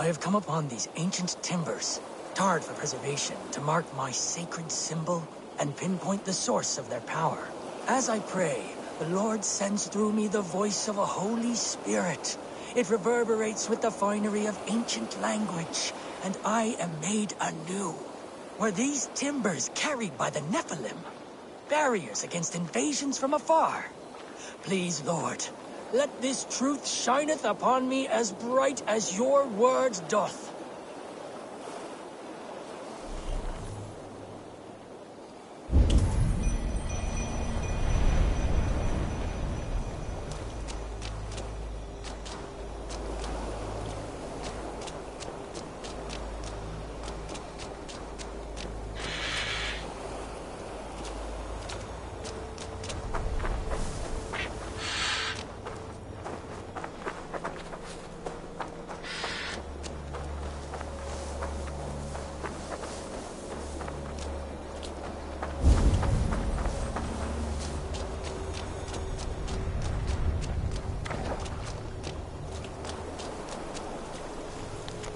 I have come upon these ancient timbers, tarred for preservation, to mark my sacred symbol and pinpoint the source of their power. As I pray, the Lord sends through me the voice of a Holy Spirit. It reverberates with the finery of ancient language, and I am made anew. Were these timbers carried by the Nephilim? Barriers against invasions from afar? Please, Lord, let this truth shineth upon me as bright as your word doth.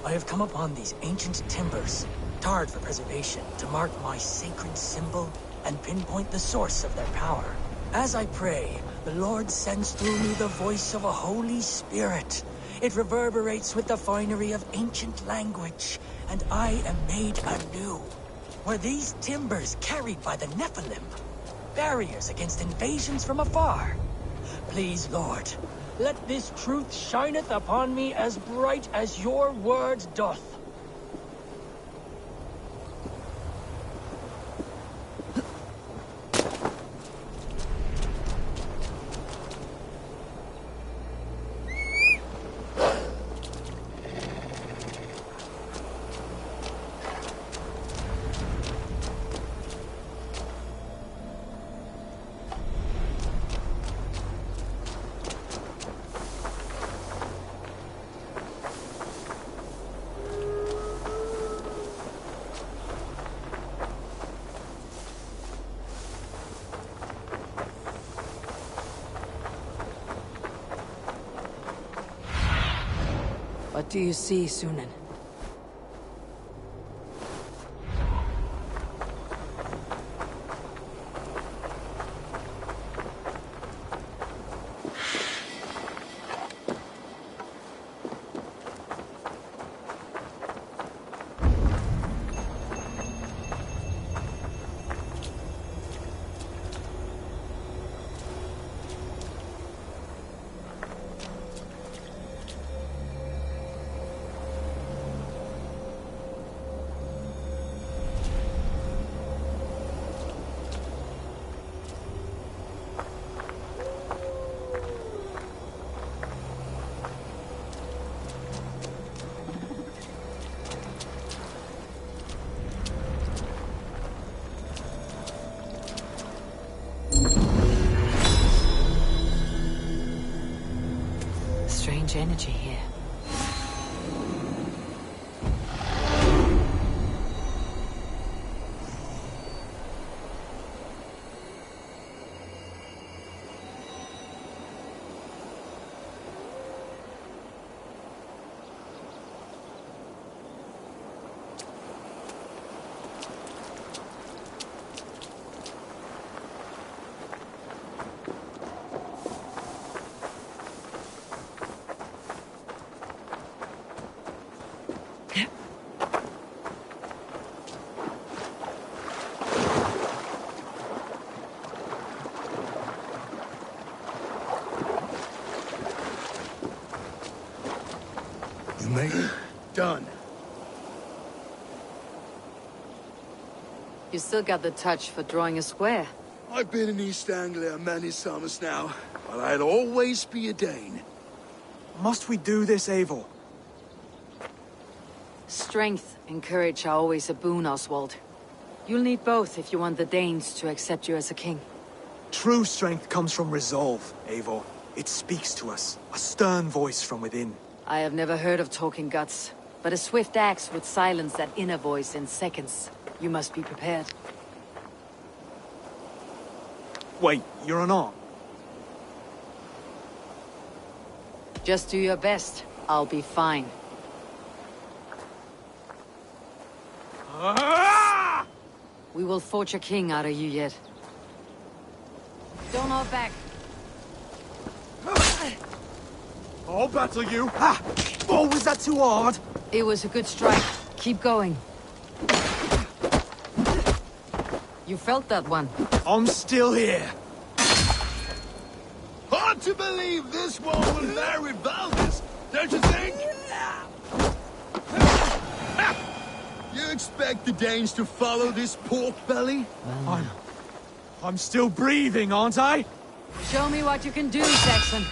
I have come upon these ancient timbers, tarred for preservation, to mark my sacred symbol and pinpoint the source of their power. As I pray, the Lord sends through me the voice of a Holy Spirit. It reverberates with the finery of ancient language, and I am made anew. Were these timbers carried by the Nephilim? Barriers against invasions from afar? Please, Lord, let this truth shineth upon me as bright as your word doth. What do you see, Sunan? Strange energy here. You made it? Done. You still got the touch for drawing a square. I've been in East Anglia many summers now, but I'll always be a Dane. Must we do this, Eivor? Strength and courage are always a boon, Oswald. You'll need both if you want the Danes to accept you as a king. True strength comes from resolve, Eivor. It speaks to us, a stern voice from within. I have never heard of talking guts, but a swift axe would silence that inner voice in seconds. You must be prepared. Wait, you're unarmed? Just do your best. I'll be fine. We will forge a king out of you yet. Don't hold back. I'll battle you! Ha! Oh, was that too hard? It was a good strike. Keep going. You felt that one. I'm still here. Hard to believe this one will marry Valdis, don't you think? You expect the Danes to follow this pork belly? I'm still breathing, aren't I? Show me what you can do, Saxon.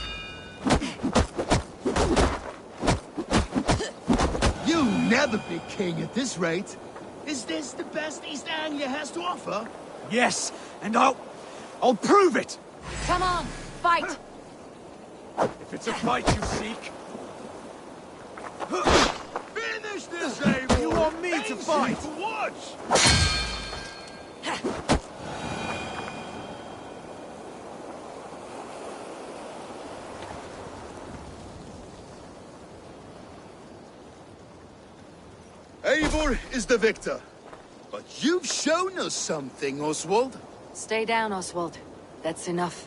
You'll never be king at this rate. Is this the best East Anglia has to offer? Yes, and I'll prove it! Come on, fight! If it's a fight you seek... Finish this, Eivor! You want me to fight? To watch! Eivor is the victor. But you've shown us something, Oswald. Stay down, Oswald. That's enough.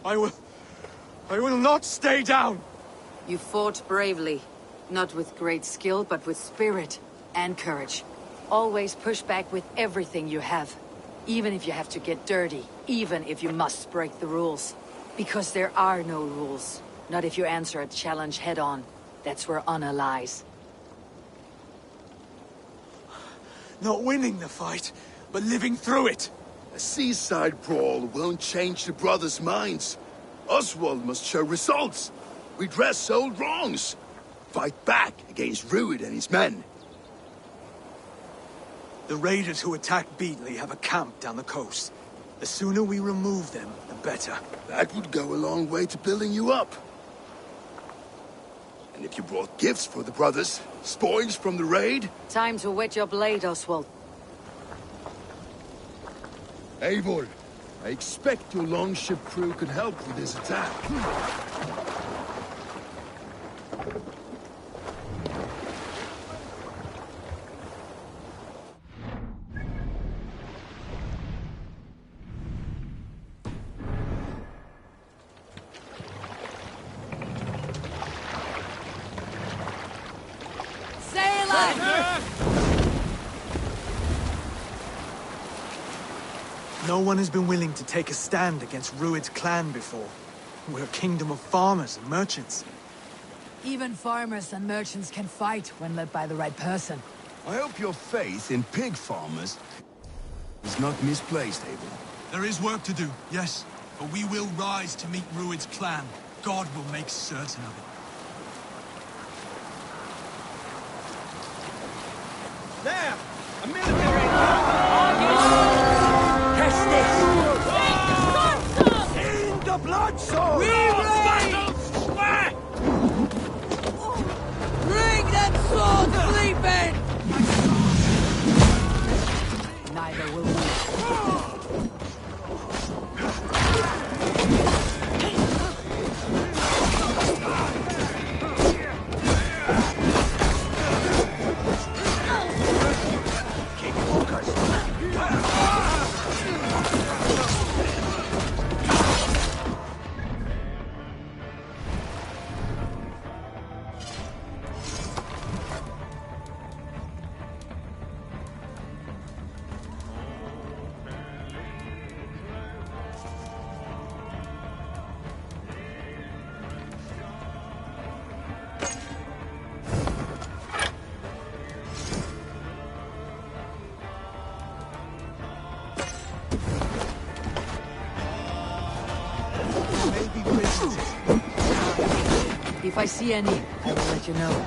I will not stay down! You fought bravely. Not with great skill, but with spirit and courage. Always push back with everything you have. Even if you have to get dirty. Even if you must break the rules. Because there are no rules. Not if you answer a challenge head-on. That's where honor lies. Not winning the fight, but living through it. A seaside brawl won't change the brothers' minds. Oswald must show results. Redress old wrongs. Fight back against Rued and his men. The raiders who attacked Beatley have a camp down the coast. The sooner we remove them, the better. That would go a long way to building you up. And if you brought gifts for the brothers, spoils from the raid... Time to wet your blade, Oswald. Eivor, I expect your longship crew could help with this attack. No one has been willing to take a stand against Rued's clan before. We're a kingdom of farmers and merchants. Even farmers and merchants can fight when led by the right person. I hope your faith in pig farmers is not misplaced, Abel. There is work to do, yes. But we will rise to meet Rued's clan. God will make certain of it. There! A military! Catch this! If I see any, I will let you know.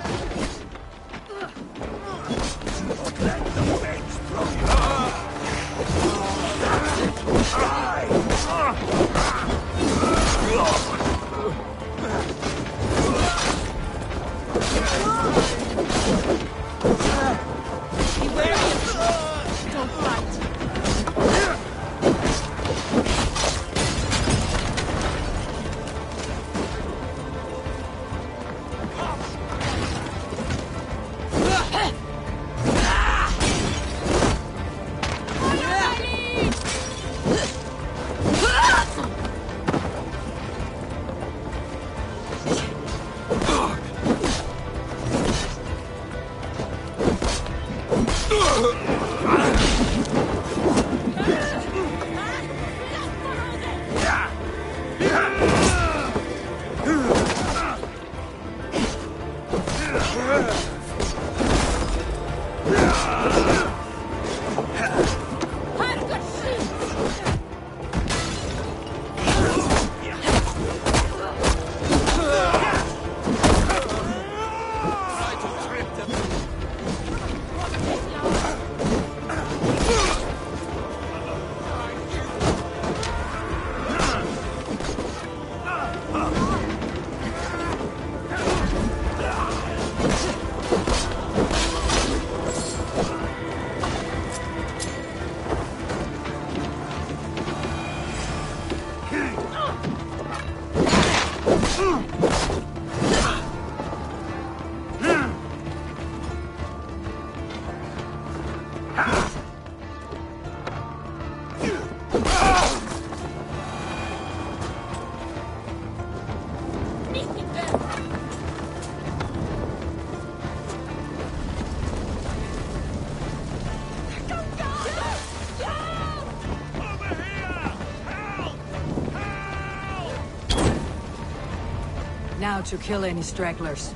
Now to kill any stragglers.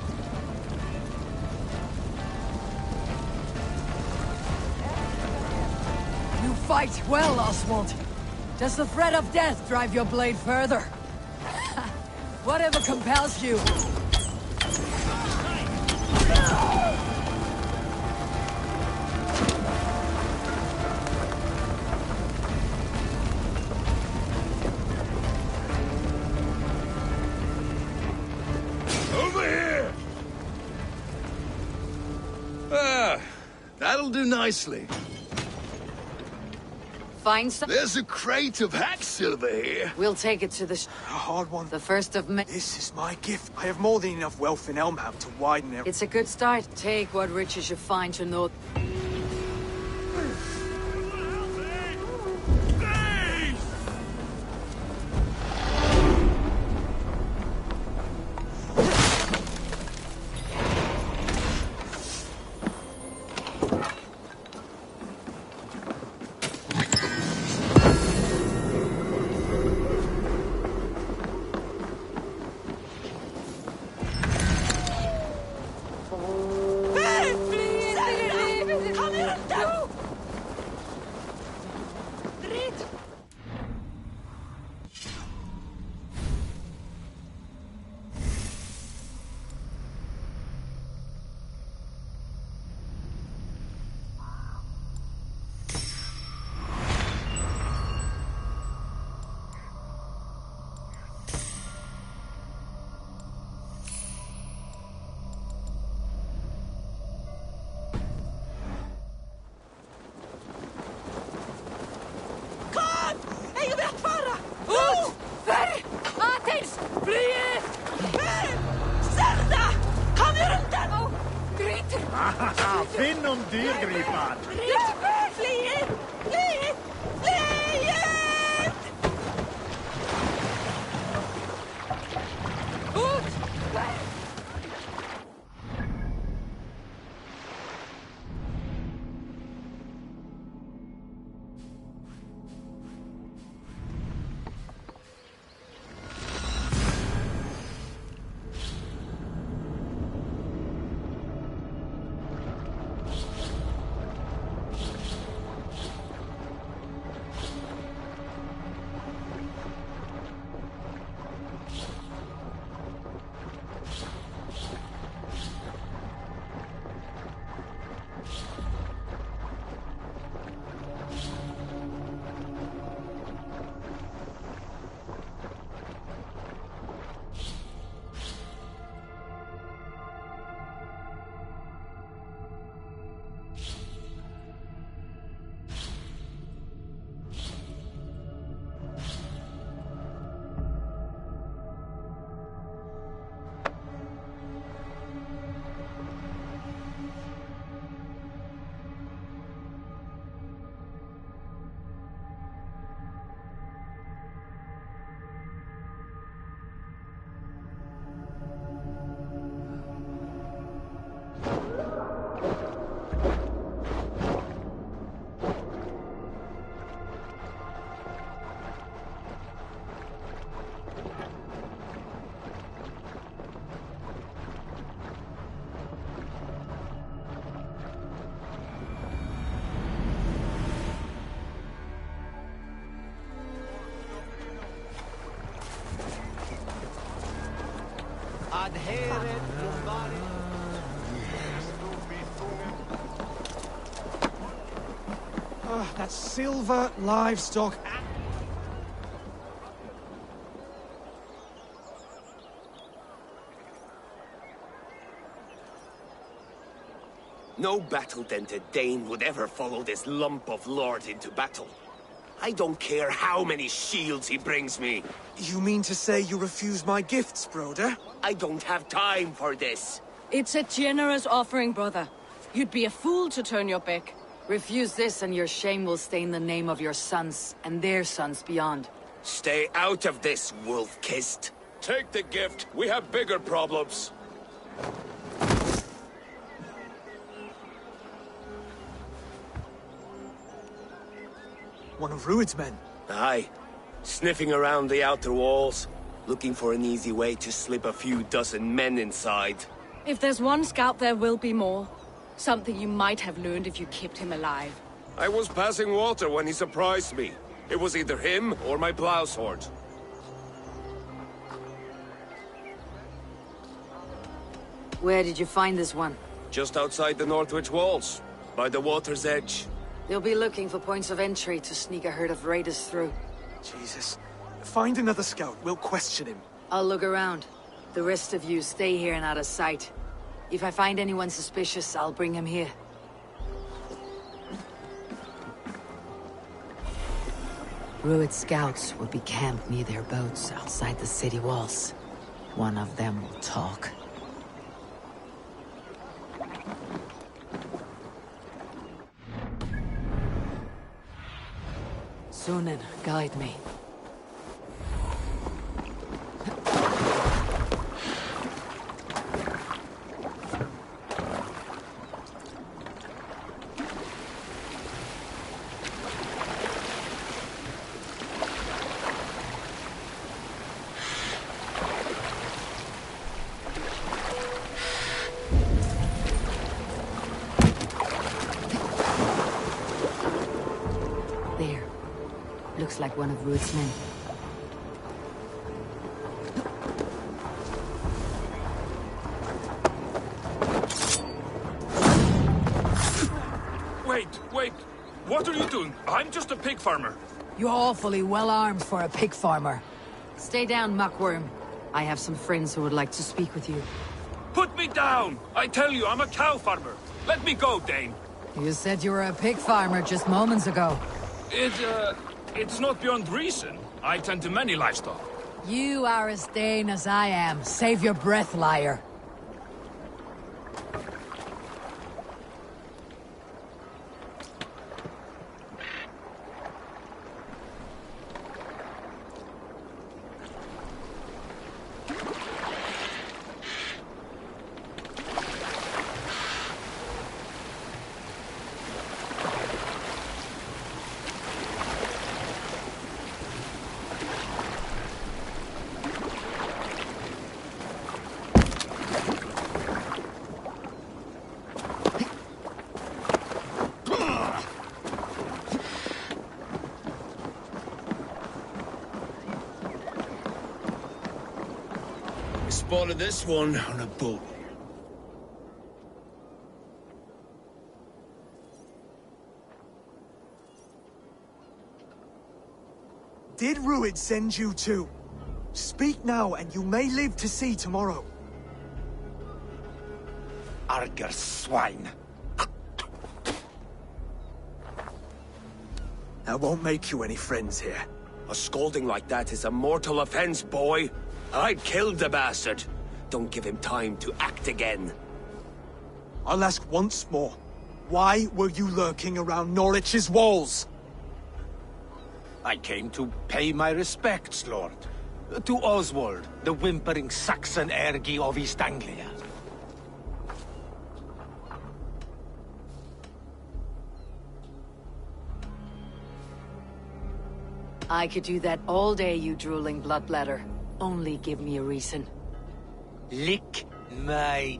You fight well, Oswald. Does the threat of death drive your blade further? Whatever compels you. That'll do nicely. Find some... There's a crate of hack silver here. We'll take it to the... A hard one. The first of May. This is my gift. I have more than enough wealth in Elmham to widen every... It's a good start. Take what riches you find to know... Finn om dyrgripar! Flee! Flee! Flee! Ut! Adheret lumbare. That silver livestock. No battle-dented Dane would ever follow this lump of lord into battle. I don't care how many shields he brings me. You mean to say you refuse my gifts, Broder? I don't have time for this. It's a generous offering, brother. You'd be a fool to turn your back. Refuse this and your shame will stain the name of your sons and their sons beyond. Stay out of this, wolf-kissed. Take the gift. We have bigger problems. One of Rued's men. Aye. Sniffing around the outer walls. Looking for an easy way to slip a few dozen men inside. If there's one scout, there will be more. Something you might have learned if you kept him alive. I was passing water when he surprised me. It was either him or my plow sword. Where did you find this one? Just outside the Northwich walls, by the water's edge. They'll be looking for points of entry to sneak a herd of raiders through. Jesus. Find another scout. We'll question him. I'll look around. The rest of you stay here and out of sight. If I find anyone suspicious, I'll bring him here. Rued scouts will be camped near their boats outside the city walls. One of them will talk. Sunan, guide me. Looks like one of Rued's men. Wait. What are you doing? I'm just a pig farmer. You're awfully well armed for a pig farmer. Stay down, muckworm. I have some friends who would like to speak with you. Put me down! I tell you, I'm a cow farmer. Let me go, Dane. You said you were a pig farmer just moments ago. It's not beyond reason. I tend to many livestock. You are as Dane as I am. Save your breath, liar. Spotted this one on a boat. Did Rued send you too? Speak now, and you may live to see tomorrow. Arger swine. That won't make you any friends here. A scolding like that is a mortal offense, boy. I'd killed the bastard. Don't give him time to act again. I'll ask once more. Why were you lurking around Norwich's walls? I came to pay my respects, Lord. To Oswald, the whimpering Saxon ergi of East Anglia. I could do that all day, you drooling bloodbladder. Only give me a reason. Lick my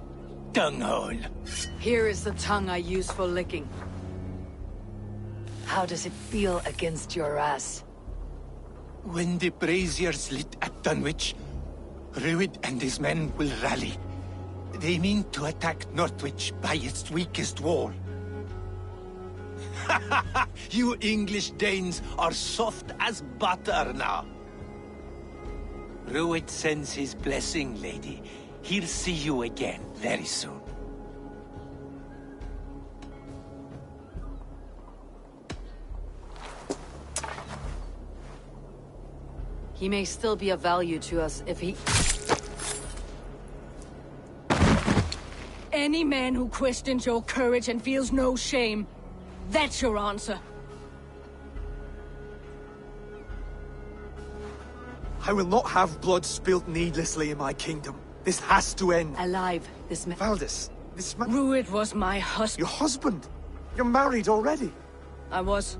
dunghole. Here is the tongue I use for licking. How does it feel against your ass? When the braziers lit at Dunwich, Rued and his men will rally. They mean to attack Northwich by its weakest wall. You English Danes are soft as butter now. Rued sends his blessing, lady. He'll see you again very soon. He may still be of value to us if he... Any man who questions your courage and feels no shame, that's your answer. I will not have blood spilt needlessly in my kingdom. This has to end. Alive, this man... Valdis, this man... Rued was my husband. Your husband? You're married already? I was.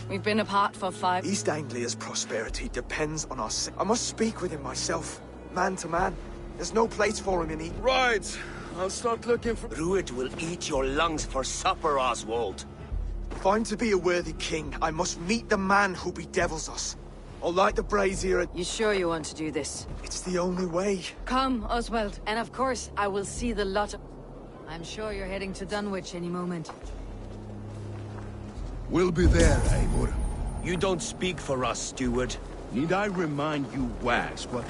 We've been apart for 5... East Anglia's prosperity depends on us. I must speak with him myself, man to man. There's no place for him in Eden. Right. I'll start looking for... Rued will eat your lungs for supper, Oswald. If I'm to be a worthy king, I must meet the man who bedevils us. I'll light the brazier. You sure you want to do this? It's the only way. Come, Oswald. And of course, I will see the lot of... I'm sure you're heading to Dunwich any moment. We'll be there, Eivor. You don't speak for us, steward. Need I remind you, Wags, what...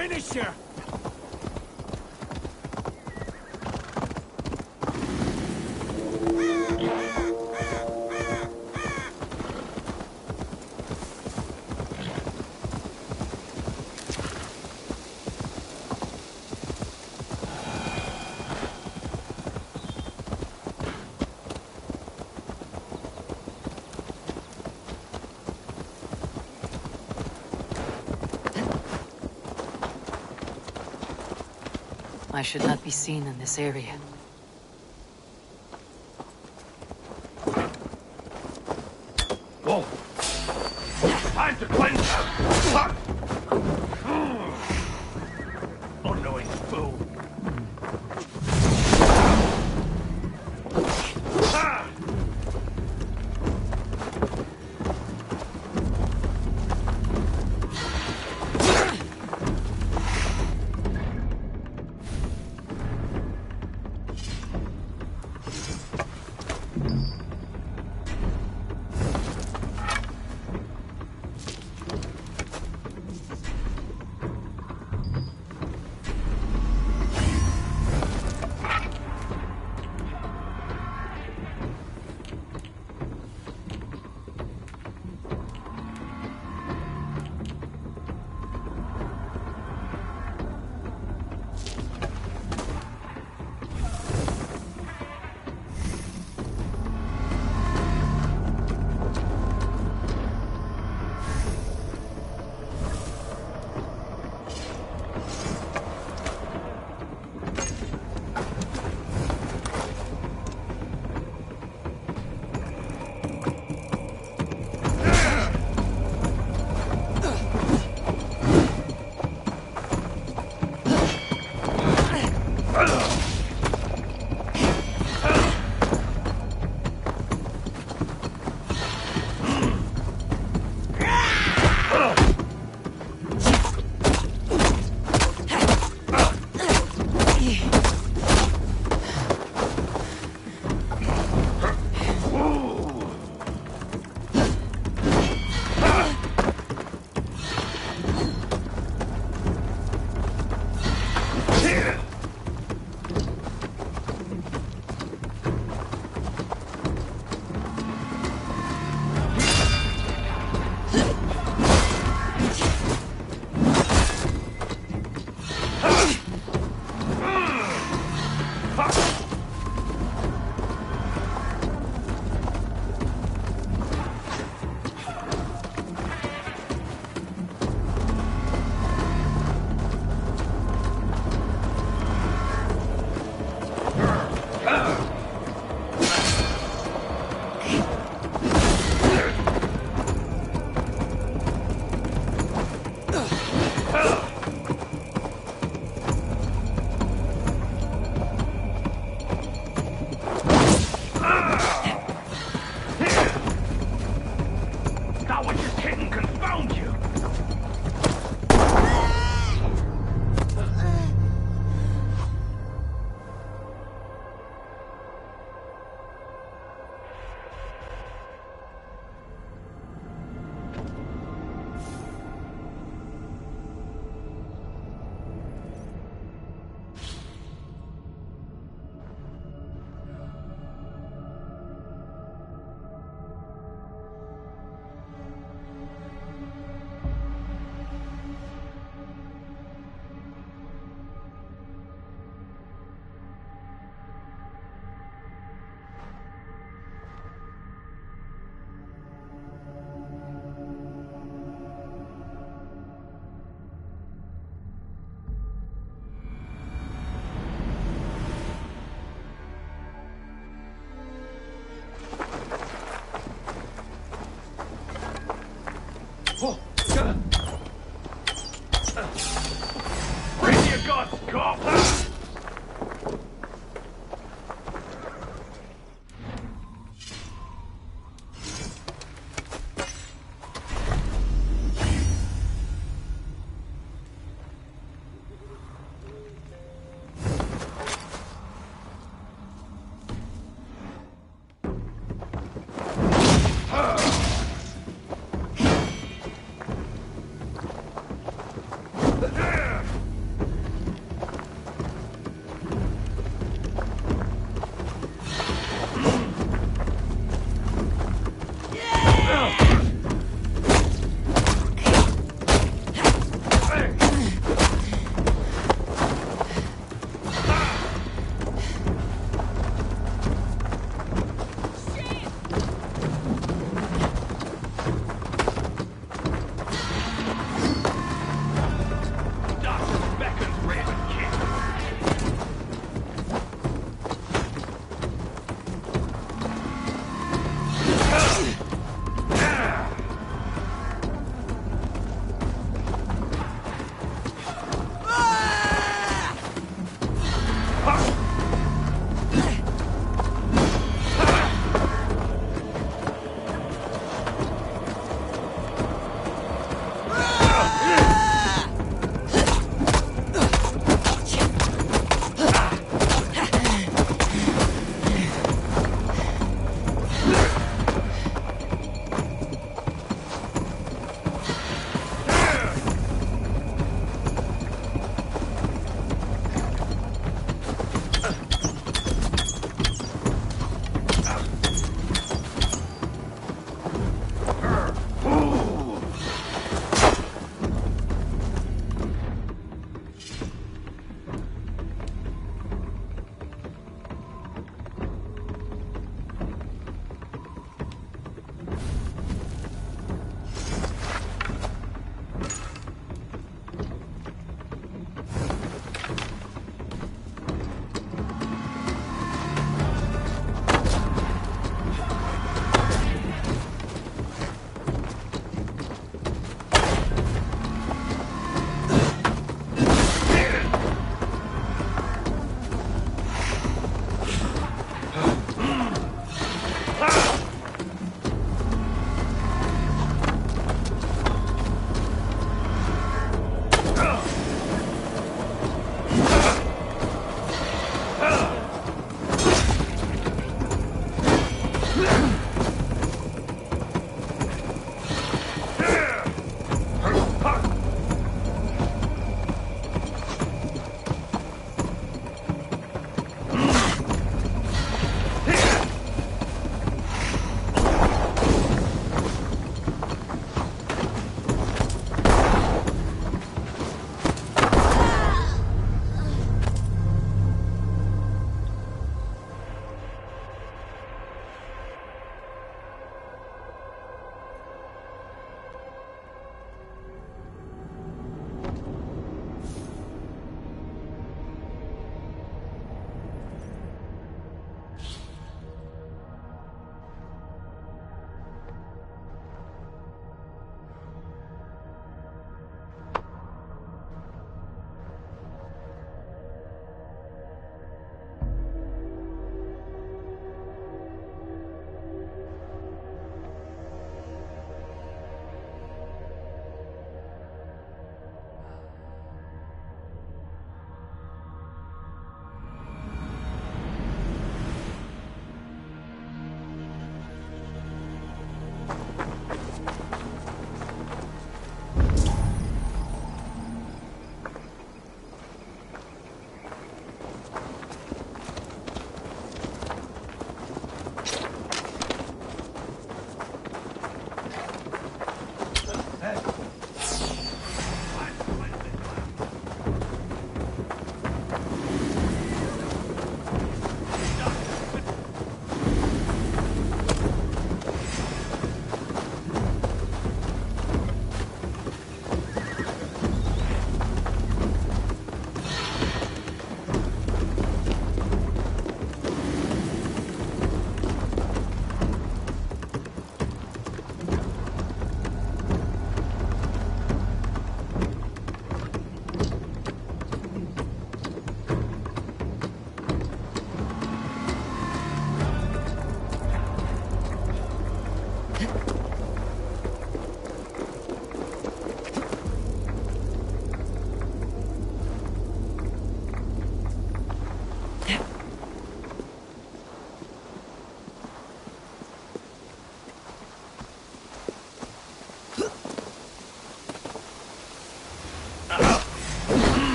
Finish here! I should not be seen in this area. Whoa! Time to cleanse them! Unknowing fool!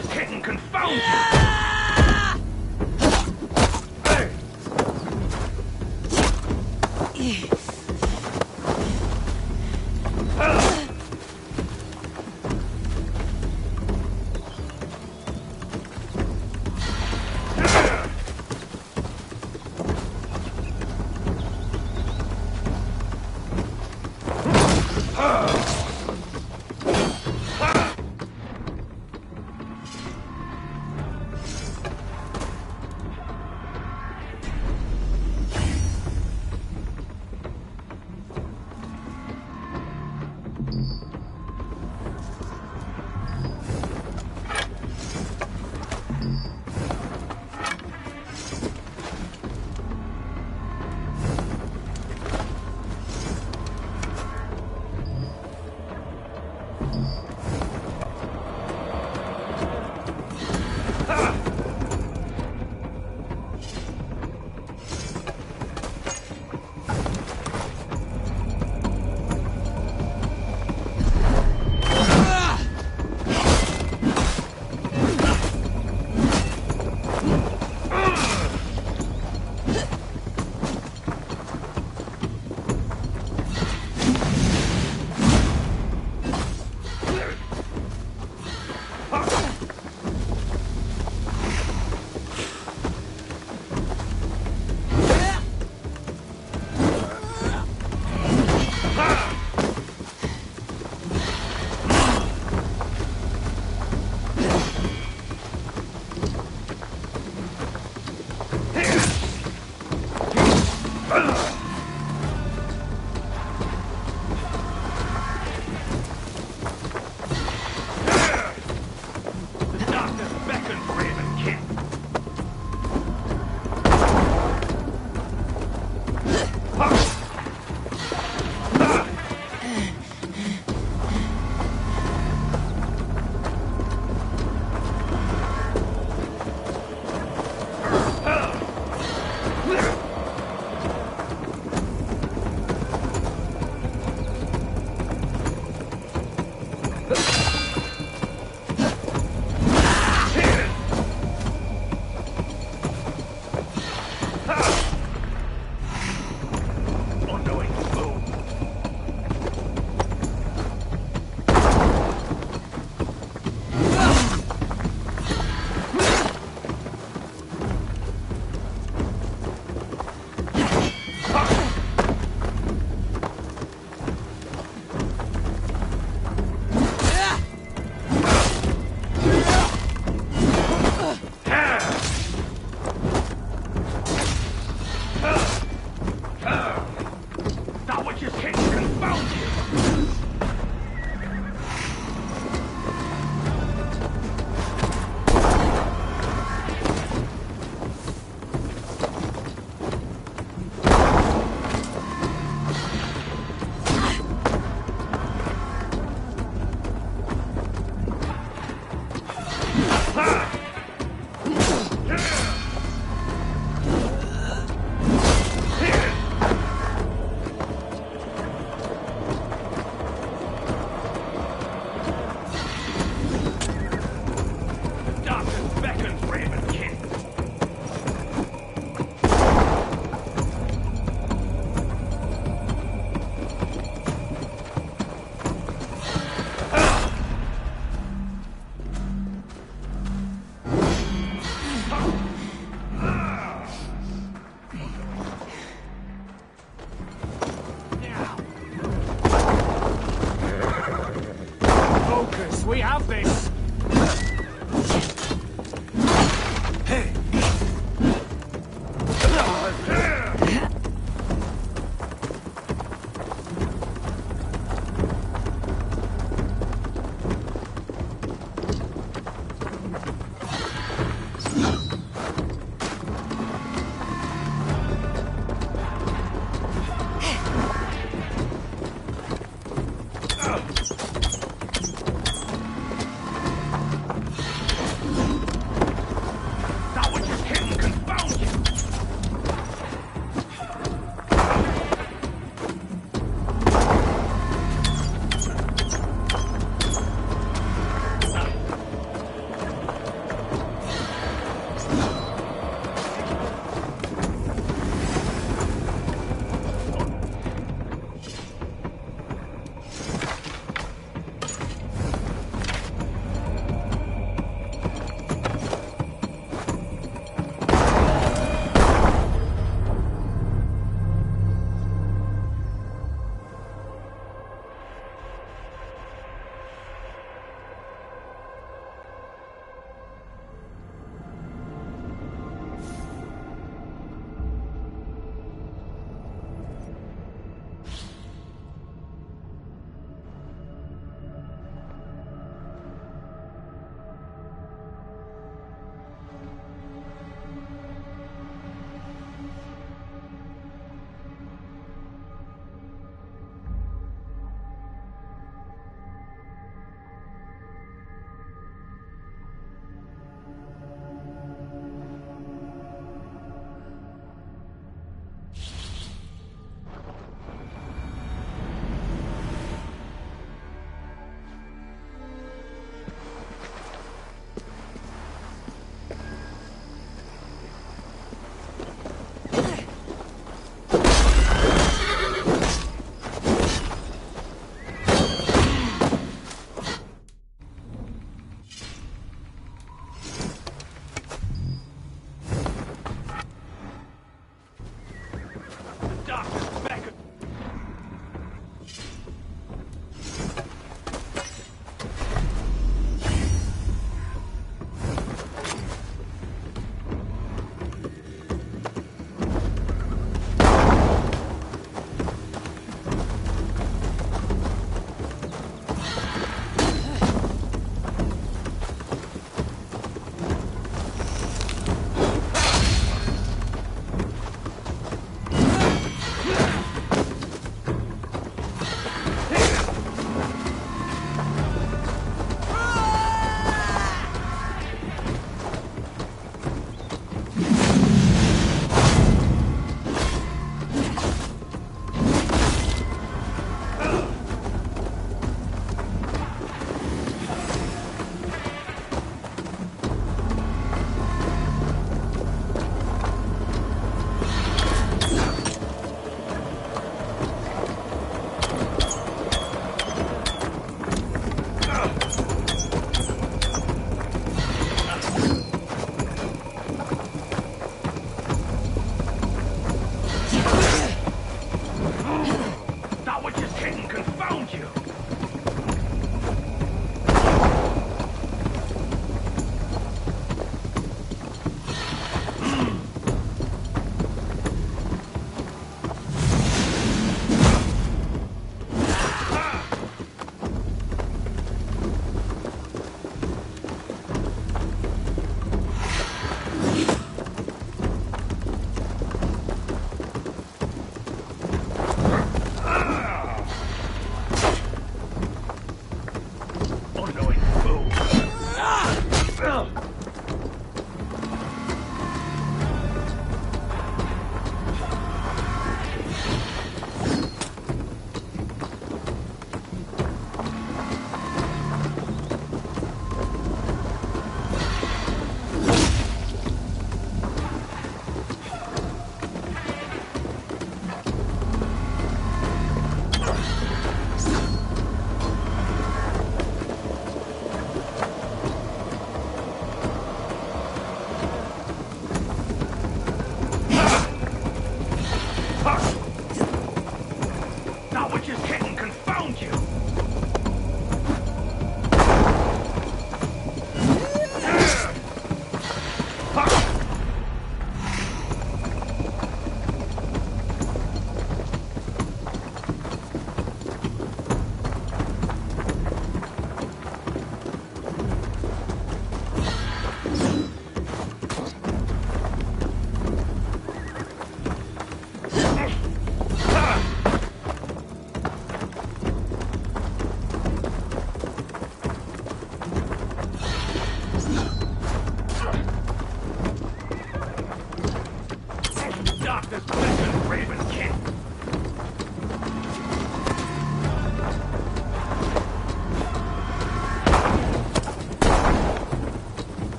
precious kitten, confound you!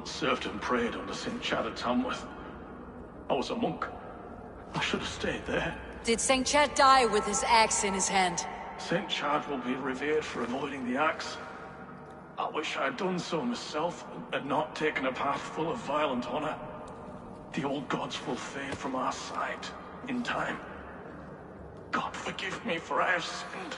Served and prayed under St. Chad at Tamworth. I was a monk. I should have stayed there. Did St. Chad die with his axe in his hand? St. Chad will be revered for avoiding the axe. I wish I had done so myself, and not taken a path full of violent honor. The old gods will fade from our sight in time. God forgive me, for I have sinned.